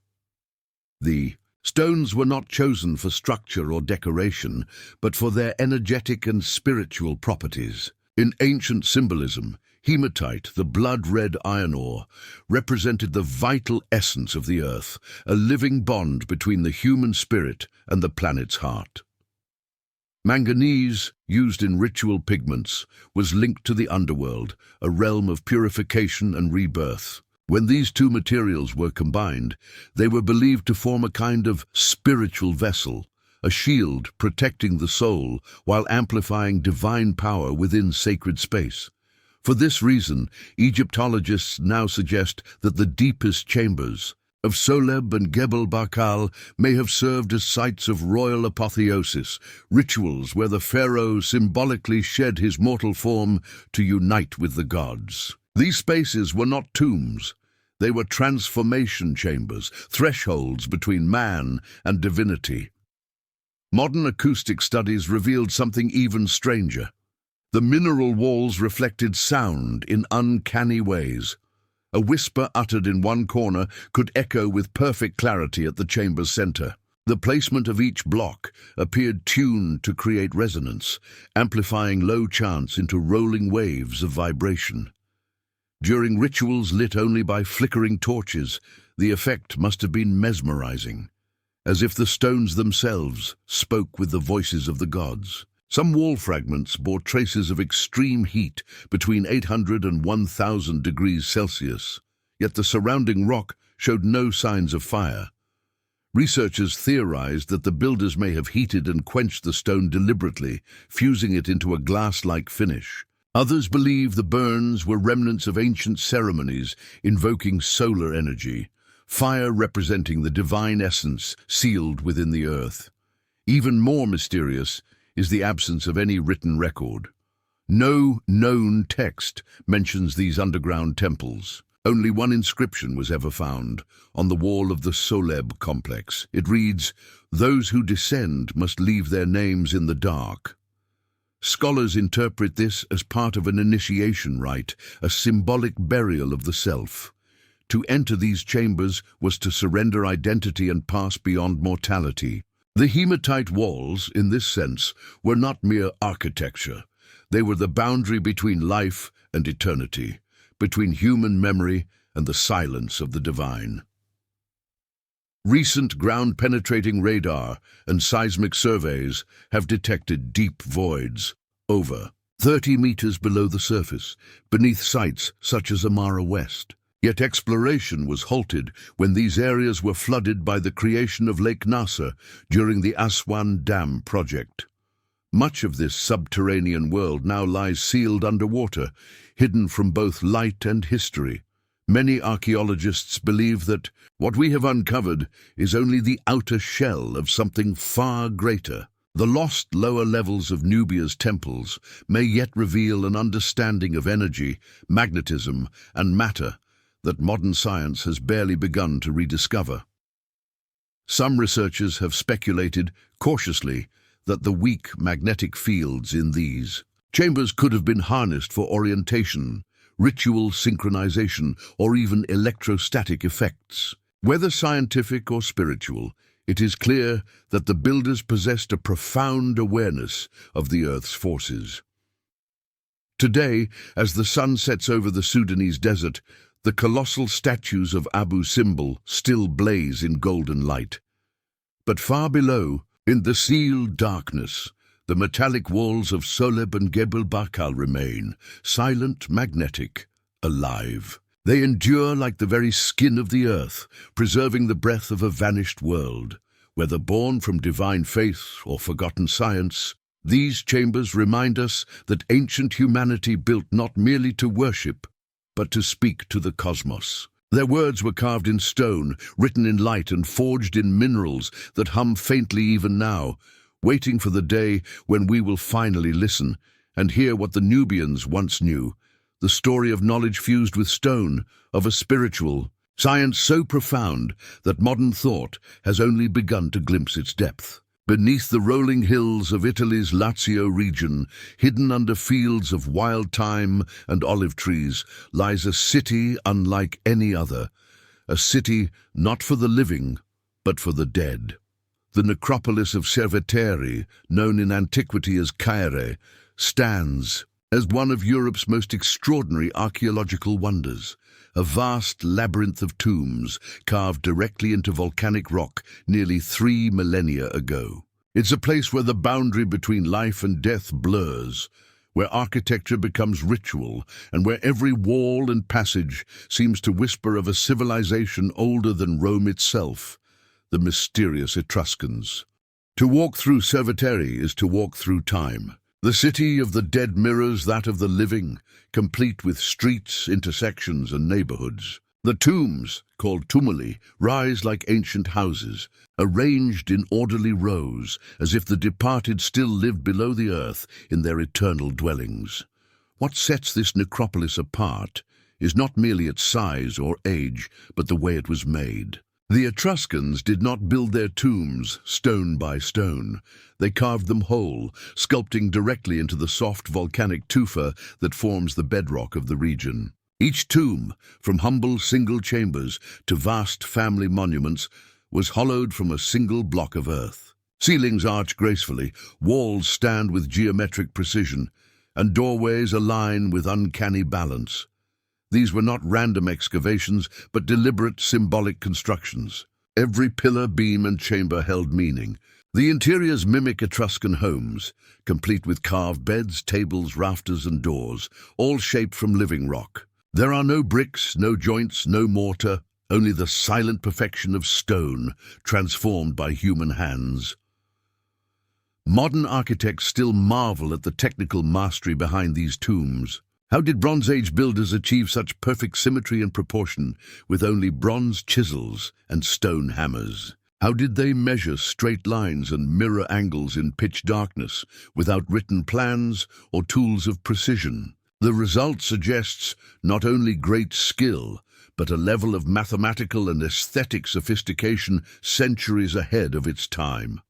The stones were not chosen for structure or decoration, but for their energetic and spiritual properties. In ancient symbolism, hematite, the blood-red iron ore, represented the vital essence of the earth, a living bond between the human spirit and the planet's heart. Manganese, used in ritual pigments, was linked to the underworld, a realm of purification and rebirth. When these two materials were combined, they were believed to form a kind of spiritual vessel, a shield protecting the soul while amplifying divine power within sacred space. For this reason, Egyptologists now suggest that the deepest chambers of Soleb and Gebel Barkal may have served as sites of royal apotheosis, rituals where the pharaoh symbolically shed his mortal form to unite with the gods. These spaces were not tombs. They were transformation chambers, thresholds between man and divinity. Modern acoustic studies revealed something even stranger. The mineral walls reflected sound in uncanny ways. A whisper uttered in one corner could echo with perfect clarity at the chamber's center. The placement of each block appeared tuned to create resonance, amplifying low chants into rolling waves of vibration. During rituals lit only by flickering torches, the effect must have been mesmerizing, as if the stones themselves spoke with the voices of the gods. Some wall fragments bore traces of extreme heat between 800 and 1000 degrees Celsius, yet the surrounding rock showed no signs of fire. Researchers theorized that the builders may have heated and quenched the stone deliberately, fusing it into a glass-like finish. Others believe the burns were remnants of ancient ceremonies invoking solar energy, fire representing the divine essence sealed within the earth. Even more mysterious is the absence of any written record. No known text mentions these underground temples. Only one inscription was ever found, on the wall of the Soleb complex. It reads, "Those who descend must leave their names in the dark." Scholars interpret this as part of an initiation rite, a symbolic burial of the self. To enter these chambers was to surrender identity and pass beyond mortality. The hematite walls, in this sense, were not mere architecture. They were the boundary between life and eternity, between human memory and the silence of the divine. Recent ground-penetrating radar and seismic surveys have detected deep voids, over 30 meters below the surface, beneath sites such as Amara West. Yet exploration was halted when these areas were flooded by the creation of Lake Nasser during the Aswan Dam project. Much of this subterranean world now lies sealed underwater, hidden from both light and history. Many archaeologists believe that what we have uncovered is only the outer shell of something far greater. The lost lower levels of Nubia's temples may yet reveal an understanding of energy, magnetism, and matter that modern science has barely begun to rediscover. Some researchers have speculated, cautiously, that the weak magnetic fields in these chambers could have been harnessed for orientation, ritual synchronization, or even electrostatic effects. Whether scientific or spiritual, it is clear that the builders possessed a profound awareness of the Earth's forces. Today, as the sun sets over the Sudanese desert, the colossal statues of Abu Simbel still blaze in golden light. But far below, in the sealed darkness, the metallic walls of Soleb and Gebel Barkal remain, silent, magnetic, alive. They endure like the very skin of the earth, preserving the breath of a vanished world. Whether born from divine faith or forgotten science, these chambers remind us that ancient humanity built not merely to worship, but to speak to the cosmos. Their words were carved in stone, written in light, and forged in minerals that hum faintly even now, waiting for the day when we will finally listen and hear what the Nubians once knew, the story of knowledge fused with stone, of a spiritual science so profound that modern thought has only begun to glimpse its depth. Beneath the rolling hills of Italy's Lazio region, hidden under fields of wild thyme and olive trees, lies a city unlike any other, a city not for the living, but for the dead. The necropolis of Cerveteri, known in antiquity as Caere, stands as one of Europe's most extraordinary archaeological wonders, a vast labyrinth of tombs carved directly into volcanic rock nearly 3 millennia ago. It's a place where the boundary between life and death blurs, where architecture becomes ritual, and where every wall and passage seems to whisper of a civilization older than Rome itself, the mysterious Etruscans. To walk through Cerveteri is to walk through time. The city of the dead mirrors that of the living, complete with streets, intersections, and neighborhoods. The tombs, called tumuli, rise like ancient houses, arranged in orderly rows, as if the departed still lived below the earth in their eternal dwellings. What sets this necropolis apart is not merely its size or age, but the way it was made. The Etruscans did not build their tombs stone by stone. They carved them whole, sculpting directly into the soft volcanic tufa that forms the bedrock of the region. Each tomb, from humble single chambers to vast family monuments, was hollowed from a single block of earth. Ceilings arch gracefully, walls stand with geometric precision, and doorways align with uncanny balance. These were not random excavations, but deliberate symbolic constructions. Every pillar, beam, and chamber held meaning. The interiors mimic Etruscan homes, complete with carved beds, tables, rafters, and doors, all shaped from living rock. There are no bricks, no joints, no mortar, only the silent perfection of stone, transformed by human hands. Modern architects still marvel at the technical mastery behind these tombs. How did Bronze Age builders achieve such perfect symmetry and proportion with only bronze chisels and stone hammers? How did they measure straight lines and mirror angles in pitch darkness without written plans or tools of precision? The result suggests not only great skill, but a level of mathematical and aesthetic sophistication centuries ahead of its time.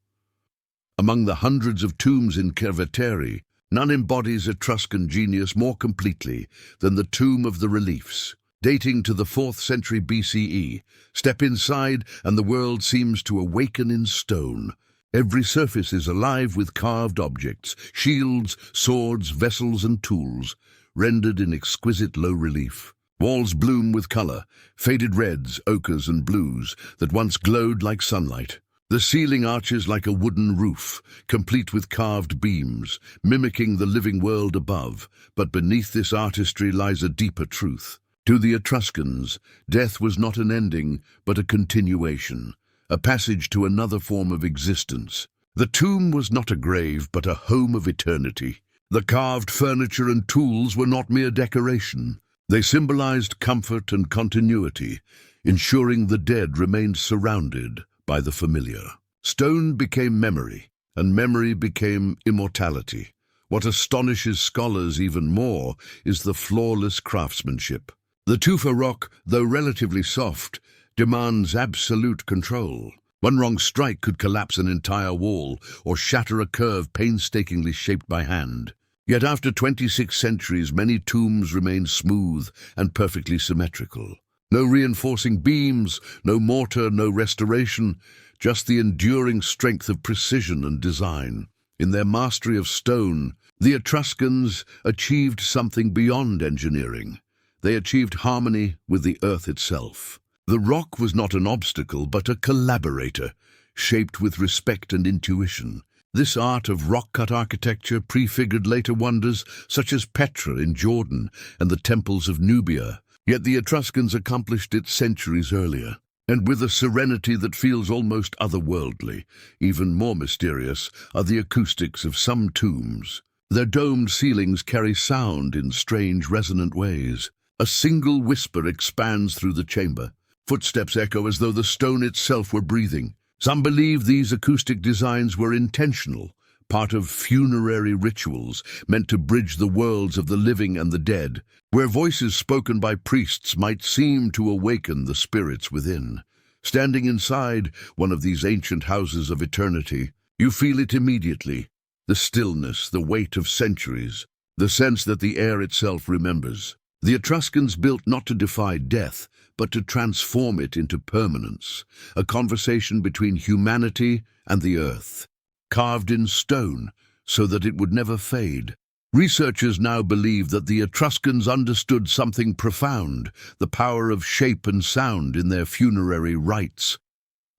Among the hundreds of tombs in Cerveteri, none embodies Etruscan genius more completely than the Tomb of the Reliefs. Dating to the 4th century BCE, step inside and the world seems to awaken in stone. Every surface is alive with carved objects, shields, swords, vessels and tools, rendered in exquisite low relief. Walls bloom with color, faded reds, ochres and blues that once glowed like sunlight. The ceiling arches like a wooden roof, complete with carved beams, mimicking the living world above. But beneath this artistry lies a deeper truth. To the Etruscans, death was not an ending, but a continuation, a passage to another form of existence. The tomb was not a grave, but a home of eternity. The carved furniture and tools were not mere decoration. They symbolized comfort and continuity, ensuring the dead remained surrounded by the familiar. Stone became memory, and memory became immortality. What astonishes scholars even more is the flawless craftsmanship. The tufa rock, though relatively soft, demands absolute control. One wrong strike could collapse an entire wall or shatter a curve painstakingly shaped by hand. Yet after 26 centuries, many tombs remain smooth and perfectly symmetrical. No reinforcing beams, no mortar, no restoration, just the enduring strength of precision and design. In their mastery of stone, the Etruscans achieved something beyond engineering. They achieved harmony with the earth itself. The rock was not an obstacle, but a collaborator, shaped with respect and intuition. This art of rock-cut architecture prefigured later wonders such as Petra in Jordan and the temples of Nubia. Yet the Etruscans accomplished it centuries earlier, and with a serenity that feels almost otherworldly. Even more mysterious are the acoustics of some tombs. Their domed ceilings carry sound in strange, resonant ways. A single whisper expands through the chamber. Footsteps echo as though the stone itself were breathing. Some believe these acoustic designs were intentional, part of funerary rituals meant to bridge the worlds of the living and the dead, where voices spoken by priests might seem to awaken the spirits within. Standing inside one of these ancient houses of eternity, you feel it immediately. The stillness, the weight of centuries, the sense that the air itself remembers. The Etruscans built not to defy death, but to transform it into permanence, a conversation between humanity and the earth, carved in stone so that it would never fade. Researchers now believe that the Etruscans understood something profound, the power of shape and sound in their funerary rites.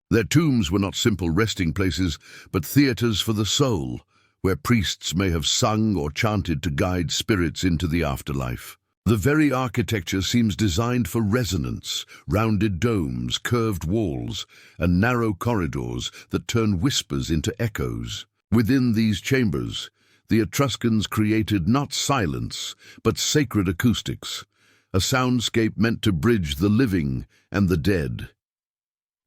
Their tombs were not simple resting places, but theaters for the soul, where priests may have sung or chanted to guide spirits into the afterlife. The very architecture seems designed for resonance, rounded domes, curved walls, and narrow corridors that turn whispers into echoes. Within these chambers, the Etruscans created not silence, but sacred acoustics, a soundscape meant to bridge the living and the dead.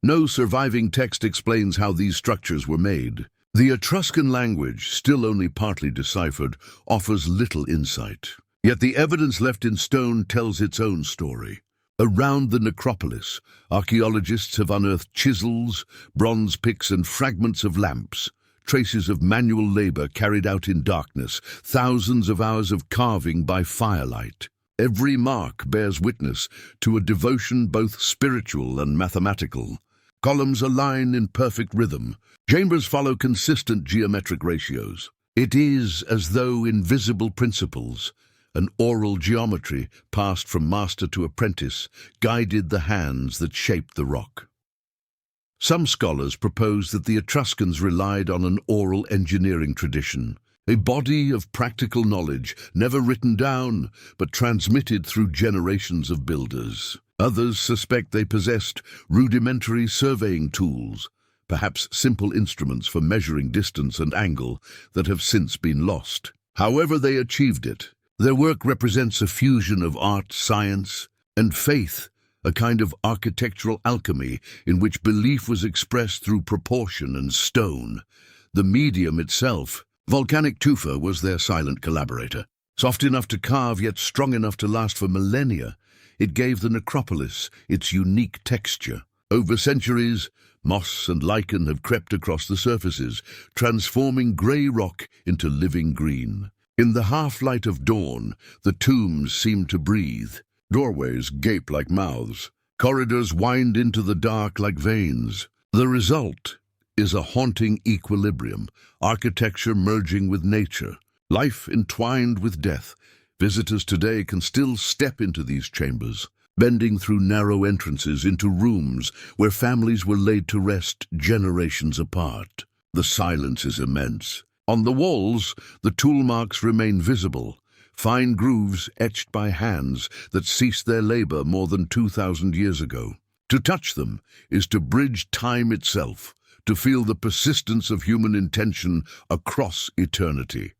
No surviving text explains how these structures were made. The Etruscan language, still only partly deciphered, offers little insight. Yet the evidence left in stone tells its own story. Around the necropolis, archaeologists have unearthed chisels, bronze picks and fragments of lamps, traces of manual labor carried out in darkness, thousands of hours of carving by firelight. Every mark bears witness to a devotion both spiritual and mathematical. Columns align in perfect rhythm. Chambers follow consistent geometric ratios. It is as though invisible principles, an oral geometry passed from master to apprentice, guided the hands that shaped the rock. Some scholars propose that the Etruscans relied on an oral engineering tradition, a body of practical knowledge never written down, but transmitted through generations of builders. Others suspect they possessed rudimentary surveying tools, perhaps simple instruments for measuring distance and angle that have since been lost. However they achieved it, their work represents a fusion of art, science, and faith, a kind of architectural alchemy in which belief was expressed through proportion and stone. The medium itself, volcanic tufa, was their silent collaborator. Soft enough to carve, yet strong enough to last for millennia, It gave the necropolis its unique texture. Over centuries, moss and lichen have crept across the surfaces, transforming grey rock into living green. In the half-light of dawn, the tombs seem to breathe. Doorways gape like mouths. Corridors wind into the dark like veins. The result is a haunting equilibrium, architecture merging with nature, life entwined with death. Visitors today can still step into these chambers, bending through narrow entrances into rooms where families were laid to rest generations apart. The silence is immense. On the walls, the tool marks remain visible, fine grooves etched by hands that ceased their labor more than 2,000 years ago. To touch them is to bridge time itself, to feel the persistence of human intention across eternity.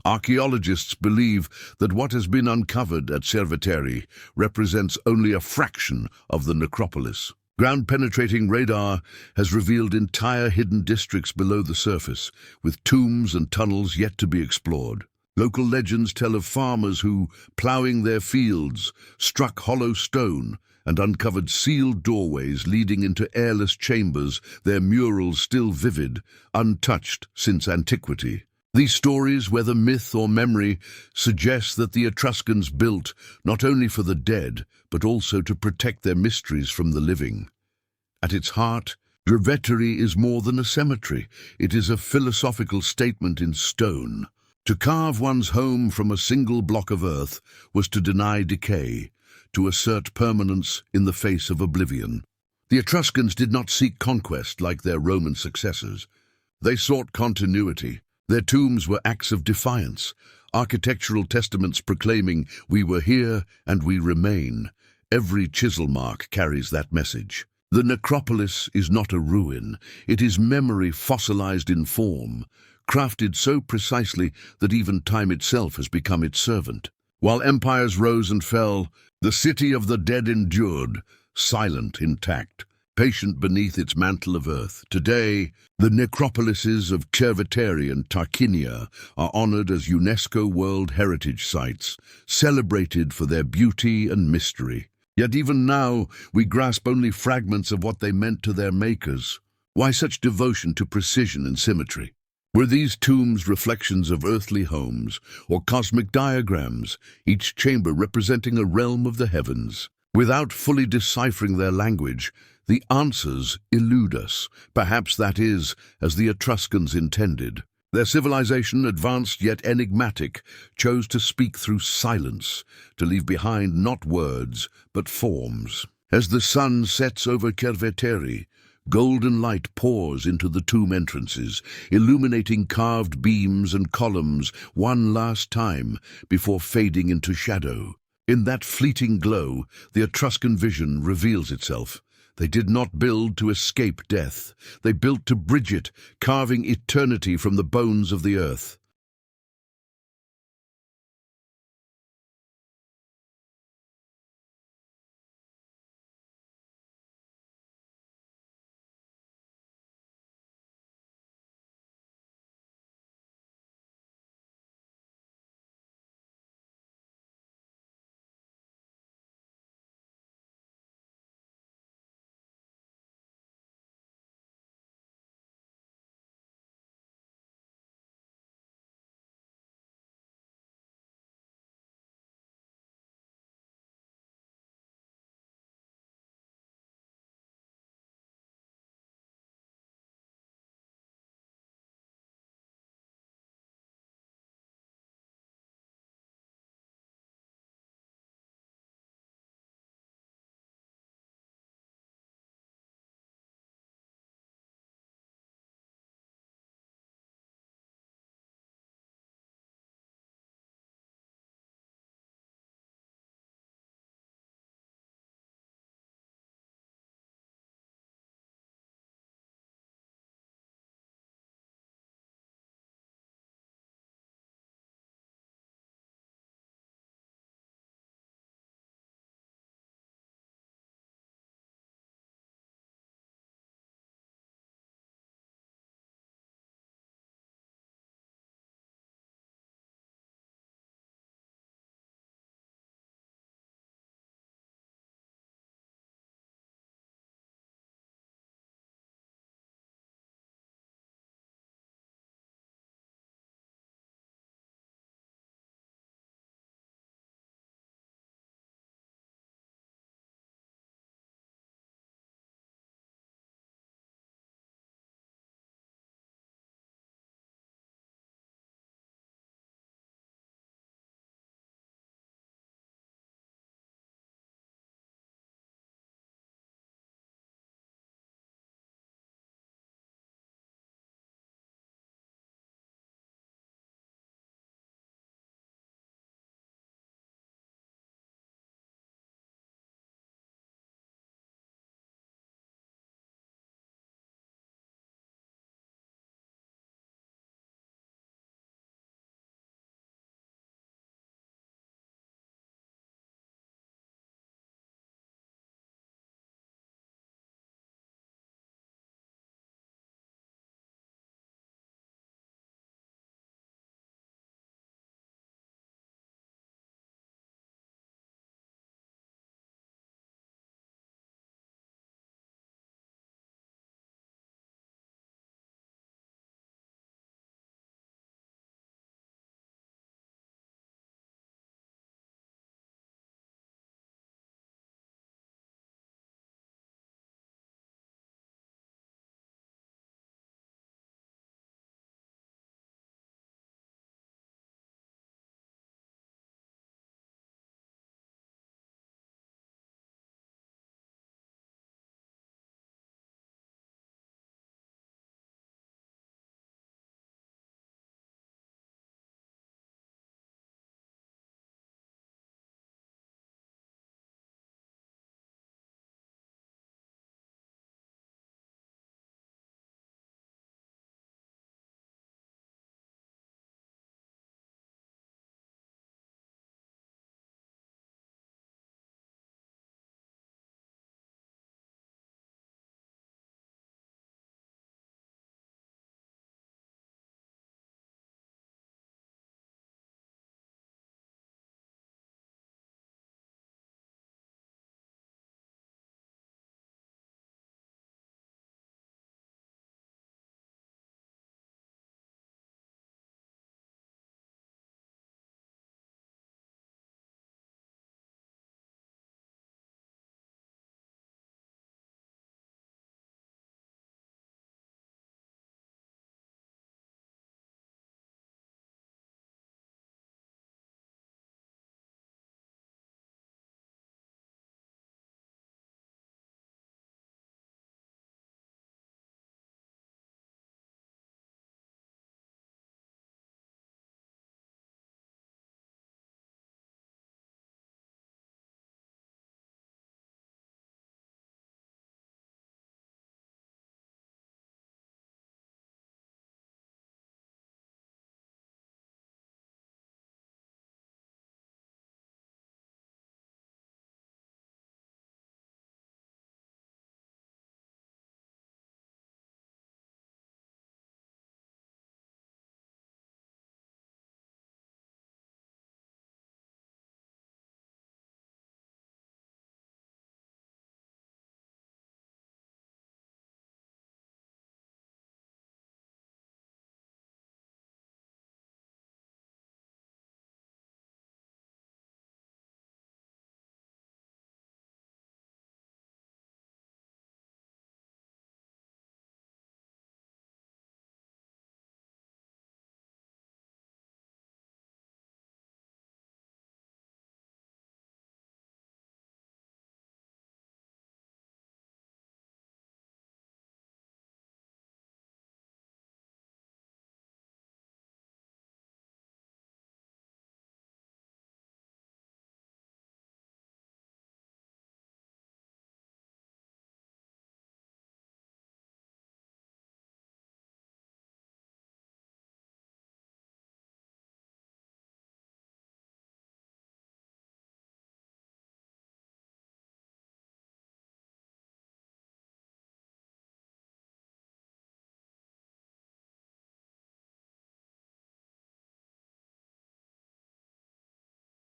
Archaeologists believe that what has been uncovered at Cerveteri represents only a fraction of the necropolis. Ground-penetrating radar has revealed entire hidden districts below the surface, with tombs and tunnels yet to be explored. Local legends tell of farmers who, ploughing their fields, struck hollow stone and uncovered sealed doorways leading into airless chambers, their murals still vivid, untouched since antiquity. These stories, whether myth or memory, suggest that the Etruscans built not only for the dead, but also to protect their mysteries from the living. At its heart, Cerveteri is more than a cemetery. It is a philosophical statement in stone. To carve one's home from a single block of earth was to deny decay, to assert permanence in the face of oblivion. The Etruscans did not seek conquest like their Roman successors. They sought continuity. Their tombs were acts of defiance, architectural testaments proclaiming, "We were here and we remain." Every chisel mark carries that message. The necropolis is not a ruin. It is memory fossilized in form, crafted so precisely that even time itself has become its servant. While empires rose and fell, the city of the dead endured, silent, intact, patient beneath its mantle of earth. Today, the necropolises of Cerveteri and Tarquinia are honored as UNESCO World Heritage Sites, celebrated for their beauty and mystery. Yet even now, we grasp only fragments of what they meant to their makers. Why such devotion to precision and symmetry? Were these tombs reflections of earthly homes, or cosmic diagrams, each chamber representing a realm of the heavens? Without fully deciphering their language, the answers elude us. Perhaps that is as the Etruscans intended. Their civilization, advanced yet enigmatic, chose to speak through silence, to leave behind not words, but forms. As the sun sets over Cerveteri, golden light pours into the tomb entrances, illuminating carved beams and columns one last time before fading into shadow. In that fleeting glow, the Etruscan vision reveals itself. They did not build to escape death. They built to bridge it, carving eternity from the bones of the earth.